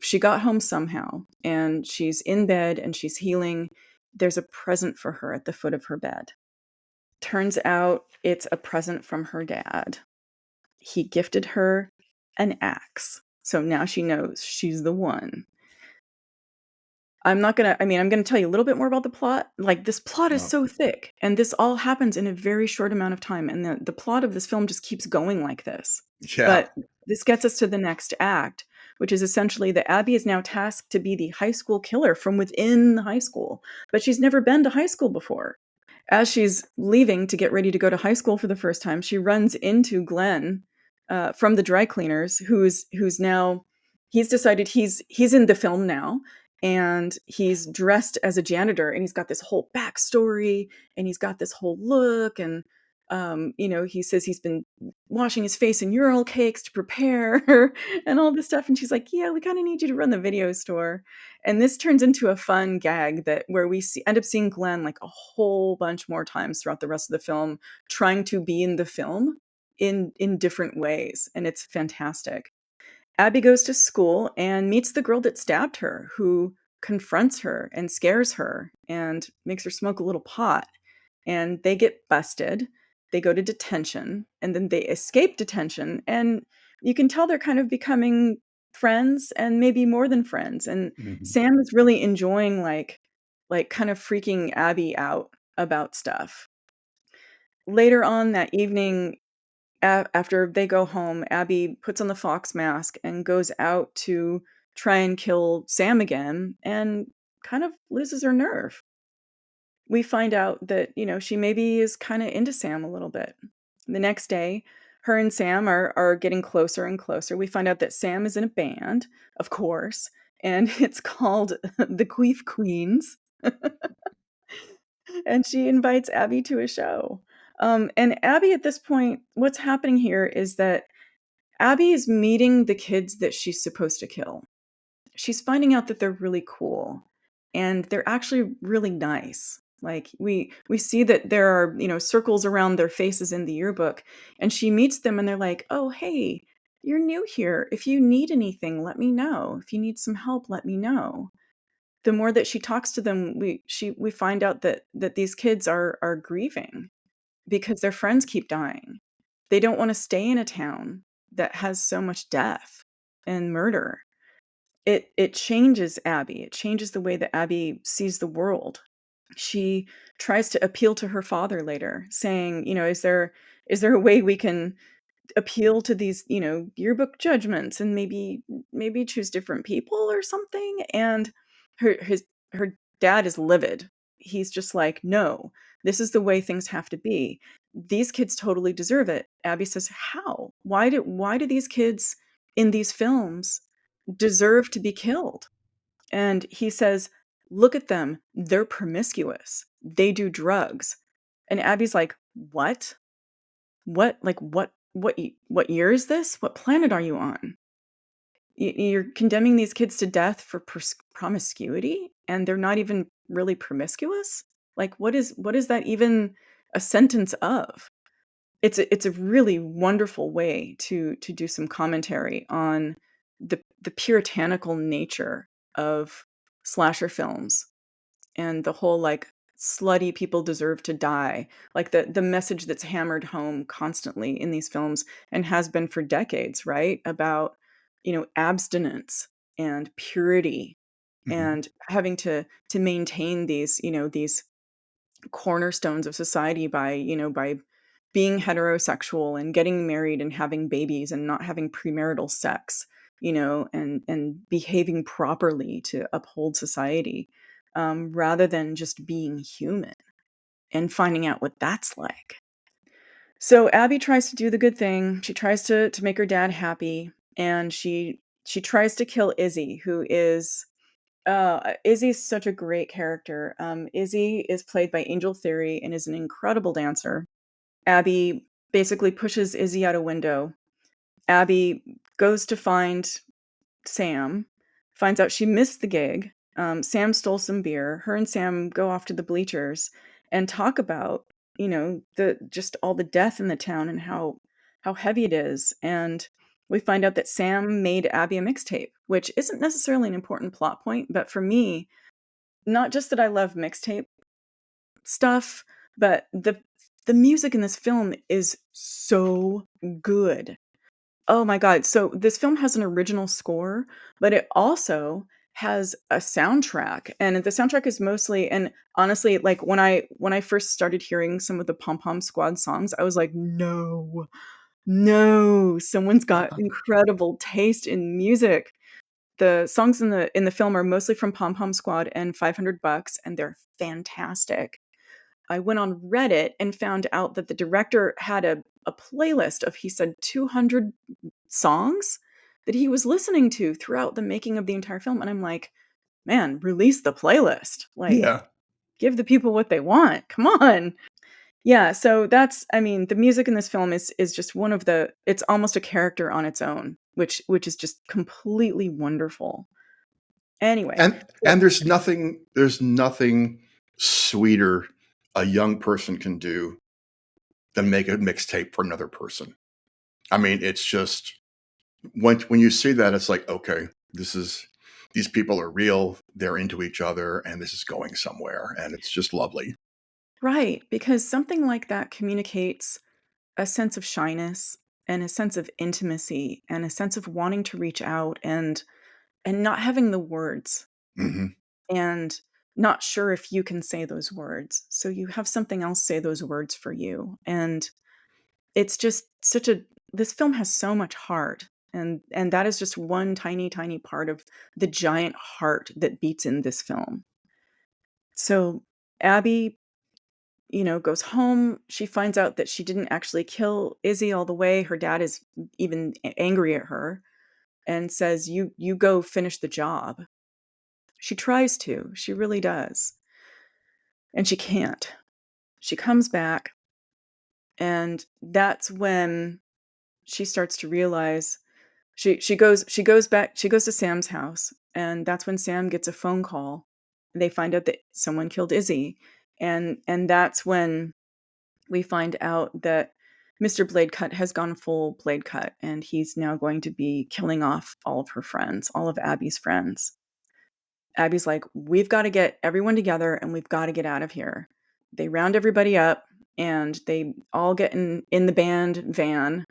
She got home somehow, and she's in bed and she's healing. There's a present for her at the foot of her bed. Turns out it's a present from her dad. He gifted her an axe. So now she knows she's the one. I'm gonna tell you a little bit more about the plot. Like, this plot is Oh, so thick, and this all happens in a very short amount of time, and the plot of this film just keeps going like this. yeah. But this gets us to the next act, which is essentially that Abby is now tasked to be the high school killer from within the high school, but she's never been to high school before. As she's leaving to get ready to go to high school for the first time, she runs into Glenn from the dry cleaners, who's now he's decided he's in the film now, and he's dressed as a janitor, and he's got this whole backstory, and he's got this whole look, and he says he's been washing his face in urinal cakes to prepare and all this stuff. And she's like, "Yeah, we kind of need you to run the video store." And this turns into a fun gag where we end up seeing Glenn like a whole bunch more times throughout the rest of the film, trying to be in the film in different ways, and it's fantastic. Abby goes to school and meets the girl that stabbed her, who confronts her and scares her and makes her smoke a little pot. And they get busted. They go to detention, and then they escape detention. And you can tell they're kind of becoming friends, and maybe more than friends. And Mhm. Sam is really enjoying like kind of freaking Abby out about stuff. Later on that evening, after they go home, Abby puts on the fox mask and goes out to try and kill Sam again, and kind of loses her nerve. We find out that, she maybe is kind of into Sam a little bit. The next day, her and Sam are getting closer and closer. We find out that Sam is in a band, of course, and it's called The Queef Queens. And she invites Abby to a show. And Abby, at this point, what's happening here is that Abby is meeting the kids that she's supposed to kill. She's finding out that they're really cool, and they're actually really nice. Like, we see that there are, circles around their faces in the yearbook, and she meets them and they're like, "Oh, hey, you're new here. If you need anything, let me know. If you need some help, let me know." The more that she talks to them, we find out that these kids are grieving because their friends keep dying. They don't want to stay in a town that has so much death and murder. It changes Abby. It changes the way that Abby sees the world. She tries to appeal to her father later, saying, "Is there a way we can appeal to these, yearbook judgments and maybe choose different people or something?" And her dad is livid. He's just like, "No, this is the way things have to be. These kids totally deserve it." Abby says, "How? Why do these kids in these films deserve to be killed?" And he says, "Look at them. They're promiscuous. They do drugs." And Abby's like, "What? What? Like what year is this? What planet are you on? You're condemning these kids to death for promiscuity, and they're not even really promiscuous? Like, what is that even a sentence of?" It's a really wonderful way to do some commentary on the puritanical nature of slasher films and the whole, like, slutty people deserve to die, like the message that's hammered home constantly in these films and has been for decades, right? About, abstinence and purity Mhm. and having to maintain these cornerstones of society by being heterosexual and getting married and having babies and not having premarital sex, and behaving properly to uphold society, rather than just being human and finding out what that's like. So Abby tries to do the good thing. She tries to make her dad happy, and she tries to kill Izzy, who is Izzy's such a great character. Izzy is played by Angel Theory and is an incredible dancer. Abby basically pushes Izzy out a window. Abby goes to find Sam, finds out she missed the gig. Sam stole some beer. Her and Sam go off to the bleachers and talk about, the just all the death in the town and how heavy it is. And we find out that Sam made Abby a mixtape, which isn't necessarily an important plot point, but for me, not just that I love mixtape stuff, but the music in this film is so good. Oh my god. So this film has an original score, but it also has a soundtrack. And the soundtrack is mostly, and honestly, like when I first started hearing some of the Pom Pom Squad songs, I was like, "No. No, someone's got incredible taste in music." The songs in the film are mostly from Pom Pom Squad and 500 Bucks, and they're fantastic. I went on Reddit and found out that the director had a playlist of, he said, 200 songs that he was listening to throughout the making of the entire film, and I'm like, "Man, release the playlist. Like, Yeah. give the people what they want. Come on." Yeah, so I mean, the music in this film is just one of the, it's almost a character on its own, which is just completely wonderful. Anyway, And there's nothing sweeter a young person can do than make a mixtape for another person. I mean, it's just when you see that, it's like, okay, these people are real, they're into each other, and this is going somewhere, and it's just lovely. right, because something like that communicates a sense of shyness and a sense of intimacy and a sense of wanting to reach out and not having the words Hmm. and not sure if you can say those words. So you have something else say those words for you. And it's just such a, this film has so much heart. And that is just one tiny, tiny part of the giant heart that beats in this film. So Abby, goes home. She finds out that she didn't actually kill Izzy all the way. Her dad is even angry at her and says, "You go finish the job." She tries to. She really does. And she can't. She comes back, and that's when she starts to realize she goes back, she goes to Sam's house, and that's when Sam gets a phone call. They find out that someone killed Izzy, and that's when we find out that Mr. Bladecut has gone full Bladecut, and he's now going to be killing off all of her friends, all of Abby's friends. Abby's like, we've got to get everyone together and we've got to get out of here. They round everybody up and they all get in the band van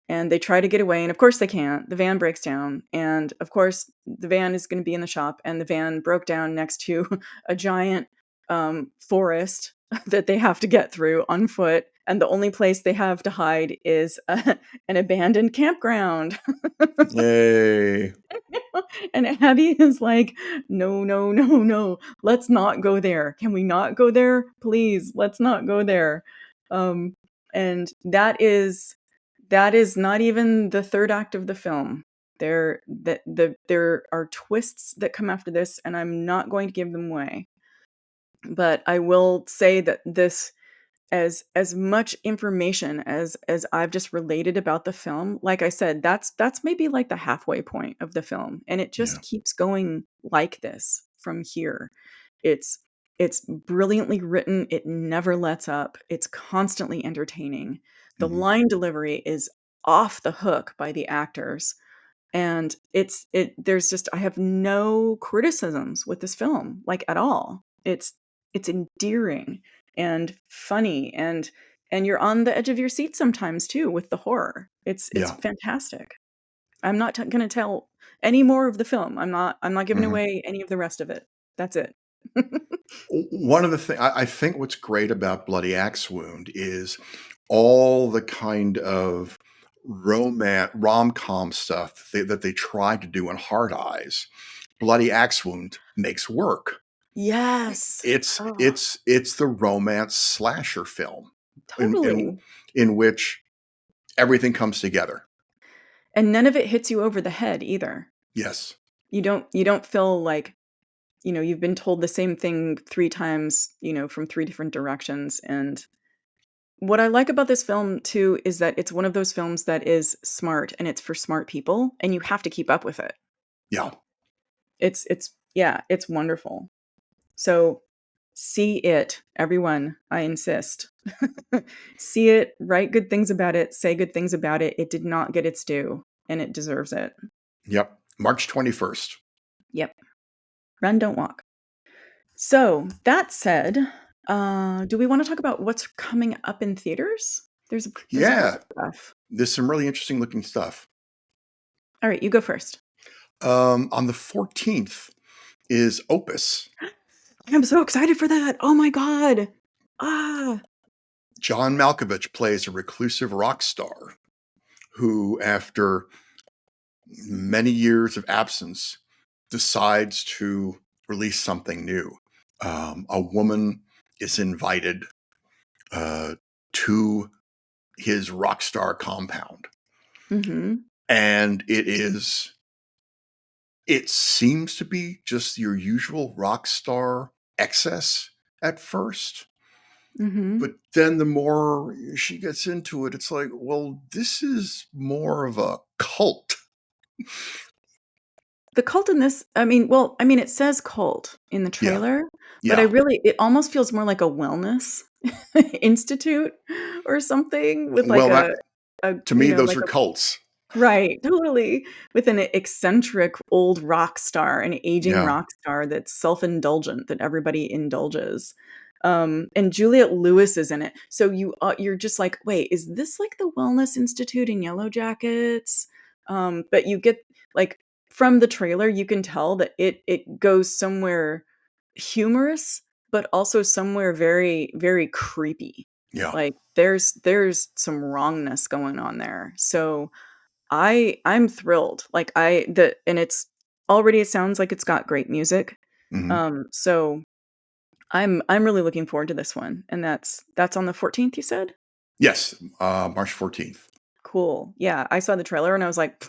and they try to get away. And of course they can't. The van breaks down. And of course the van is going to be in the shop, and the van broke down next to a giant forest that they have to get through on foot. And the only place they have to hide is an abandoned campground. Yay. And Abby is like, no, no, no, no, let's not go there. Can we not go there? Please, let's not go there. And that is not even the third act of the film. There are twists that come after this, and I'm not going to give them away. But I will say that this, as much information as I've just related about the film, like I said, that's maybe like the halfway point of the film, and it just keeps going like this from here. It's brilliantly written. It never lets up. It's constantly entertaining. The line delivery is off the hook by the actors, and there's just, I have no criticisms with this film, like, at all. It's endearing and funny, and you're on the edge of your seat sometimes too with the horror. It's fantastic. I'm not going to tell any more of the film. I'm not giving away any of the rest of it. That's it. One of the things I think what's great about Bloody Axe Wound is all the kind of rom-com stuff that they tried to do in Hard Eyes. Bloody Axe Wound makes work. Yes. It's Oh, it's the romance slasher film totally. in which everything comes together. And none of it hits you over the head either. Yes. You don't feel like, you've been told the same thing 3 times, from 3 different directions. And what I like about this film too is that it's one of those films that is smart, and it's for smart people, and you have to keep up with it. Yeah. It's wonderful. So see it, everyone. I insist. See it, write good things about it, say good things about it. It did not get its due, and it deserves it. Yep. March 21st. Yep. Run, don't walk. So that said, do we want to talk about what's coming up in theaters? There's a bunch of stuff. There's some really interesting looking stuff. All right, you go first. On the 14th is Opus. I'm so excited for that. Oh my God. John Malkovich plays a reclusive rock star who, after many years of absence, decides to release something new. A woman is invited to his rock star compound. And it seems to be just your usual rock star excess at first. But then the more she gets into it, it's like, well, this is more of a cult. The cult in this, it says cult in the trailer, but it almost feels more like a wellness institute or something with like to me, those like are cults. Right, totally. With an eccentric old rock star, an aging rock star that's self-indulgent, that everybody indulges. And Juliette Lewis is in it. So you're just like, wait, is this like the Wellness Institute in Yellow Jackets? But you get, like, from the trailer, you can tell that it goes somewhere humorous, but also somewhere very, very creepy. Yeah. Like there's some wrongness going on there. So I'm thrilled. Like it's already, it sounds like it's got great music. So I'm really looking forward to this one. And that's on the 14th, you said? Yes, March 14th. Cool. Yeah, I saw the trailer and I was like,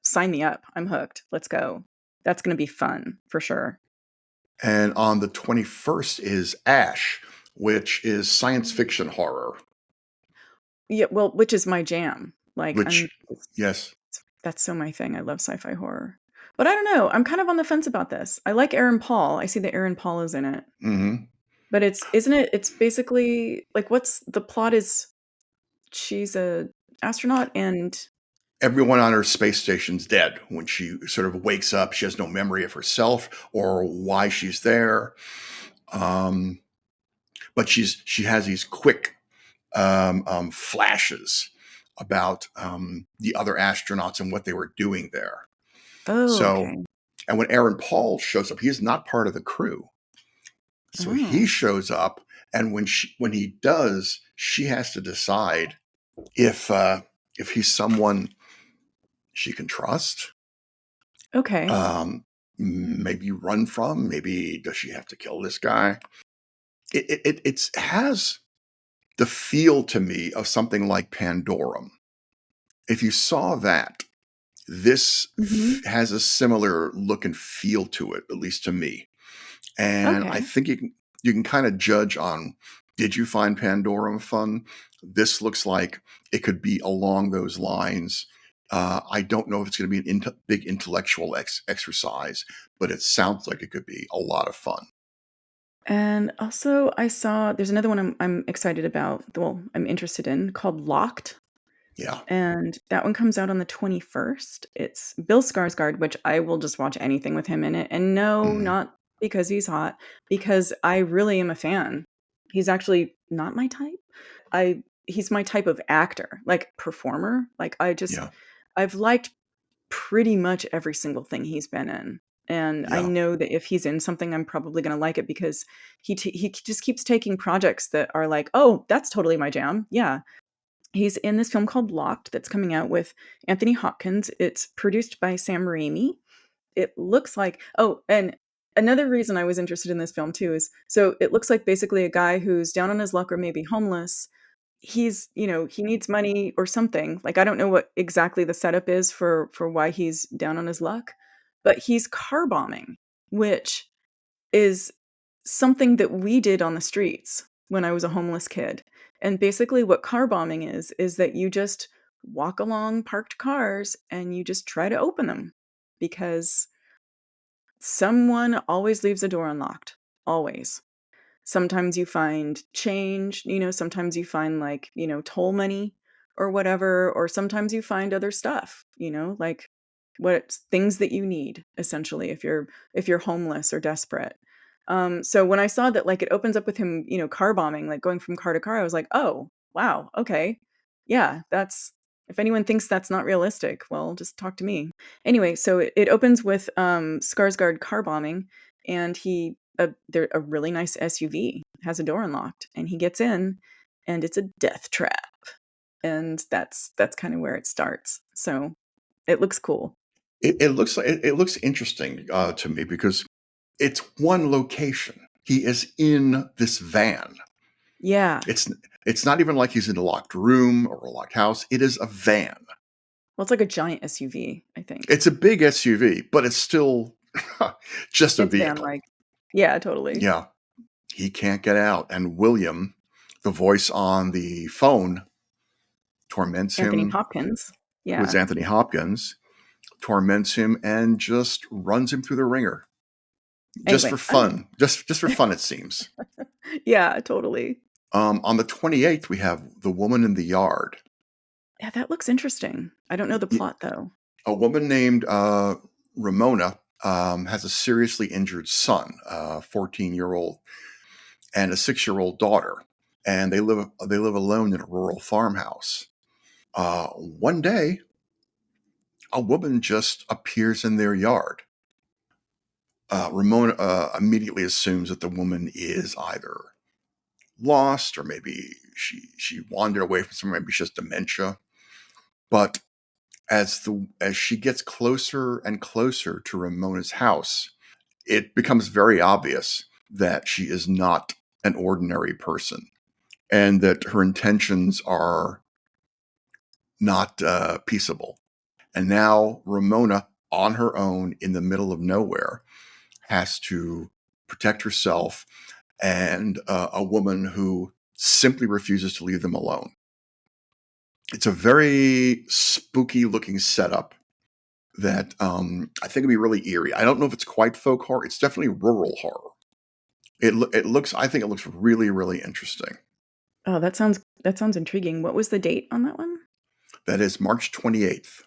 sign me up. I'm hooked. Let's go. That's going to be fun for sure. And on the 21st is Ash, which is science fiction horror. Yeah, well, which is my jam. Like, Which, yes. that's so my thing. I love sci-fi horror. But I don't know. I'm kind of on the fence about this. I like Aaron Paul. I see that Aaron Paul is in it. Hmm. But it's basically like what's the plot is she's a astronaut and Everyone on her space station's dead. When she sort of wakes up, she has no memory of herself or why she's there. Um, but she has these quick flashes about the other astronauts and what they were doing there. oh, So, okay. and when Aaron Paul shows up, he's not part of the crew. So he Oh, shows up, and when he does, she has to decide if he's someone she can trust, okay. maybe run from, maybe does she have to kill this guy? It has the feel to me of something like Pandorum. If you saw that, this Mhm. has a similar look and feel to it, at least to me. And I Okay. think you can kind of judge on, did you find Pandorum fun? This looks like it could be along those lines. I don't know if it's going to be an big intellectual exercise, but it sounds like it could be a lot of fun. And also I saw there's another one I'm excited about, well, I'm interested in called Locked. Yeah. And that one comes out on the 21st. It's Bill Skarsgård, which I will just watch anything with him in it. And no, Mhm. not because he's hot, because I really am a fan. He's actually not my type. He's my type of actor, like performer. Like Yeah. I've liked pretty much every single thing he's been in. And I Yeah. know that if he's in something, I'm probably going to like it because he just keeps taking projects that are like, oh, that's totally my jam. Yeah, he's in this film called Locked that's coming out with Anthony Hopkins. It's produced by Sam Raimi. It looks like and another reason I was interested in this film too is so it looks like basically a guy who's down on his luck or maybe homeless. He's, he needs money or something. Like I don't know what exactly the setup is for why he's down on his luck, but he's car bombing, which is something that we did on the streets when I was a homeless kid. And basically what car bombing is that you just walk along parked cars and you just try to open them because someone always leaves a door unlocked. Always. Sometimes you find change, sometimes you find like, toll money or whatever, or sometimes you find other stuff, like what things that you need essentially if you're homeless or desperate. So when I saw that like it opens up with him, car bombing, like going from car to car, I was like, oh, wow, okay. Yeah, that's if anyone thinks that's not realistic, well, just talk to me. Anyway, so it opens with Skarsgård car bombing and a really nice SUV has a door unlocked and he gets in and it's a death trap. And that's kind of where it starts. So it looks cool. It looks like it looks interesting to me because it's one location. He is in this van. Yeah. It's it's not even like he's in a locked room or a locked house. It is a van. Well, it's like a giant SUV, I think. It's a big SUV, but it's still just a It's vehicle. van-like. Yeah, totally. Yeah, he can't get out. And William, the voice on the phone, torments Anthony him, Hopkins. who is Yeah. Anthony Hopkins, torments him and just runs him through the ringer. Just for Anyway, I don't know. fun. Just for fun, it seems. Yeah, totally. On the 28th, we have The Woman in the Yard. Yeah, that looks interesting. I don't know the plot though. A woman named Ramona has a seriously injured son, a 14-year-old, and a 6-year-old daughter, and they live alone in a rural farmhouse. One day, a woman just appears in their yard. Ramona immediately assumes that the woman is either lost or maybe she wandered away from somewhere. Maybe she has dementia. But as she gets closer and closer to Ramona's house, it becomes very obvious that she is not an ordinary person and that her intentions are not peaceable. And now Ramona on her own in the middle of nowhere has to protect herself and a woman who simply refuses to leave them alone. It's a very spooky looking setup that I think would be really eerie. I don't know if it's quite folk horror. It's definitely rural horror. I think it looks really, really interesting. Oh, that sounds intriguing. What was the date on that one? That is March 28th.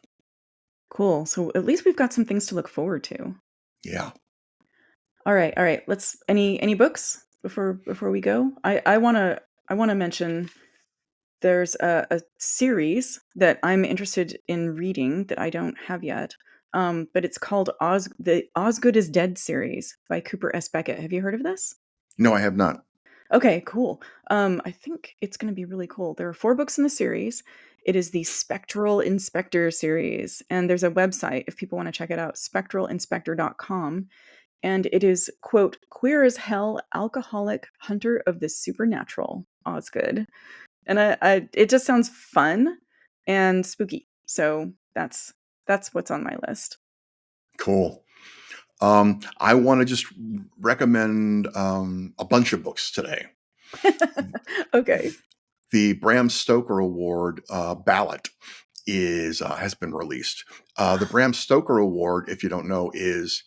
Cool. So at least we've got some things to look forward to. Yeah. All right. Let's any books before we go? I wanna mention there's a series that I'm interested in reading that I don't have yet. But it's called the Osgood As Dead series by Cooper S. Beckett. Have you heard of this? No, I have not. Okay, cool. I think it's going to be really cool. There are 4 books in the series. It is the Spectral Inspector series, and there's a website if people want to check it out, spectralinspector.com. And it is, quote, queer as hell, alcoholic hunter of the supernatural, Osgood. And it just sounds fun and spooky. So that's what's on my list. Cool. I want to just recommend a bunch of books today. Okay. The Bram Stoker Award ballot has been released. The Bram Stoker Award, if you don't know, is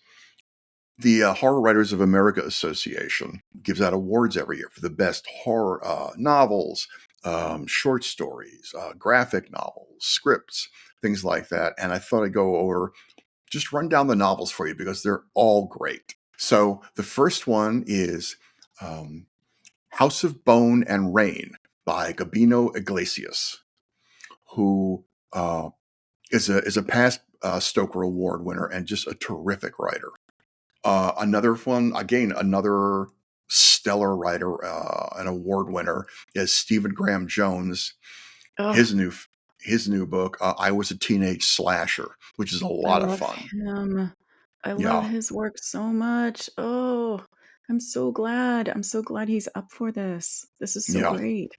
the Horror Writers of America Association gives out awards every year for the best horror novels, short stories, graphic novels, scripts, things like that. And I thought I'd go over, just run down the novels for you because they're all great. So the first one is House of Bone and Rain by Gabino Iglesias, who is a past Stoker Award winner and just a terrific writer. Another one, again, another stellar writer, an award winner, is Stephen Graham Jones. Oh, His new book, I Was a Teenage Slasher, which is a lot of fun. Him. I Yeah. love his work so much. Oh, I'm so glad. I'm so glad he's up for this. This is so Yeah. great.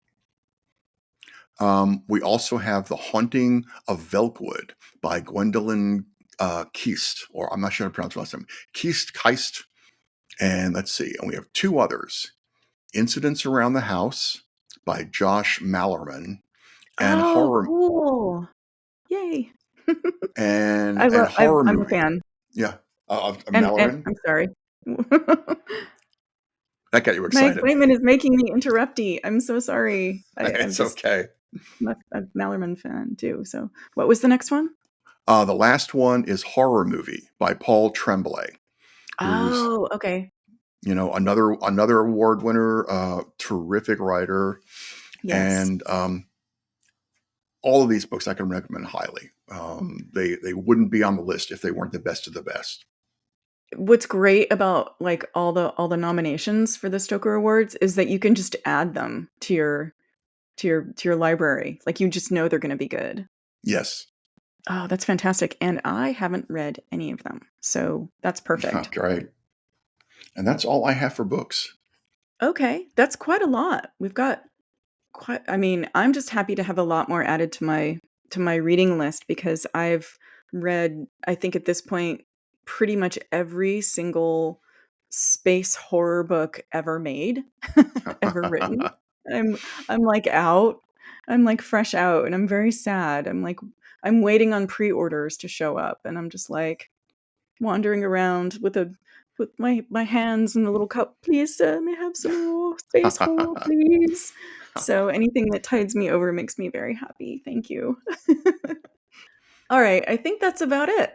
We also have The Haunting of Velkwood by Gwendolyn Keist, or I'm not sure how to pronounce her last name, Keist. And let's see, and we have 2 others. Incidents Around the House by Josh Mallerman, and horror. Cool. Yay. And I'm horror a movie. fan. Yeah. Of And Mallerman. I'm sorry. That got you My excited. excitement is making me interrupty. I'm so sorry. It's okay. I'm a Mallerman fan too. So what was the next one? The last one is Horror Movie by Paul Tremblay. Oh, okay. Another award winner, terrific writer. Yes. And all of these books I can recommend highly. They wouldn't be on the list if they weren't the best of the best. What's great about like all the nominations for the Stoker Awards is that you can just add them to your library. Like you just know they're going to be good. Yes. Oh, that's fantastic. And I haven't read any of them. So that's perfect. Great. And that's all I have for books. Okay. That's quite a lot. We've got I'm just happy to have a lot more added to my reading list because I've read, I think at this point, pretty much every single space horror book ever made, ever written. I'm like out. I'm like fresh out and I'm very sad. I'm waiting on pre-orders to show up and I'm just like wandering around with my hands in the little cup. Please, sir, may I have some more space horror, please? So anything that tides me over makes me very happy. Thank you. All right, I think that's about it.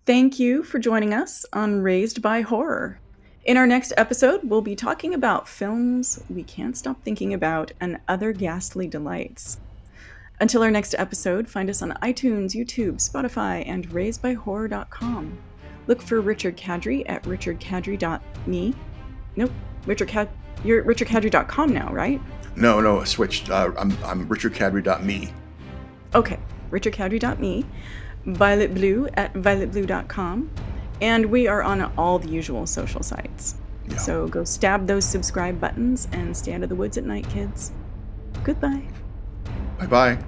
Thank you for joining us on Raised by Horror. In our next episode, we'll be talking about films we can't stop thinking about and other ghastly delights. Until our next episode, find us on iTunes, YouTube, Spotify, and raisedbyhorror.com. Look for Richard Kadri at richardkadri.me. Nope, you're at richardkadri.com now, right? No, I switched. I'm richardkadri.me. Okay, richardkadri.me. Violet Blue at violetblue.com. And we are on all the usual social sites. Yeah. So go stab those subscribe buttons and stay out of the woods at night, kids. Goodbye. Bye-bye.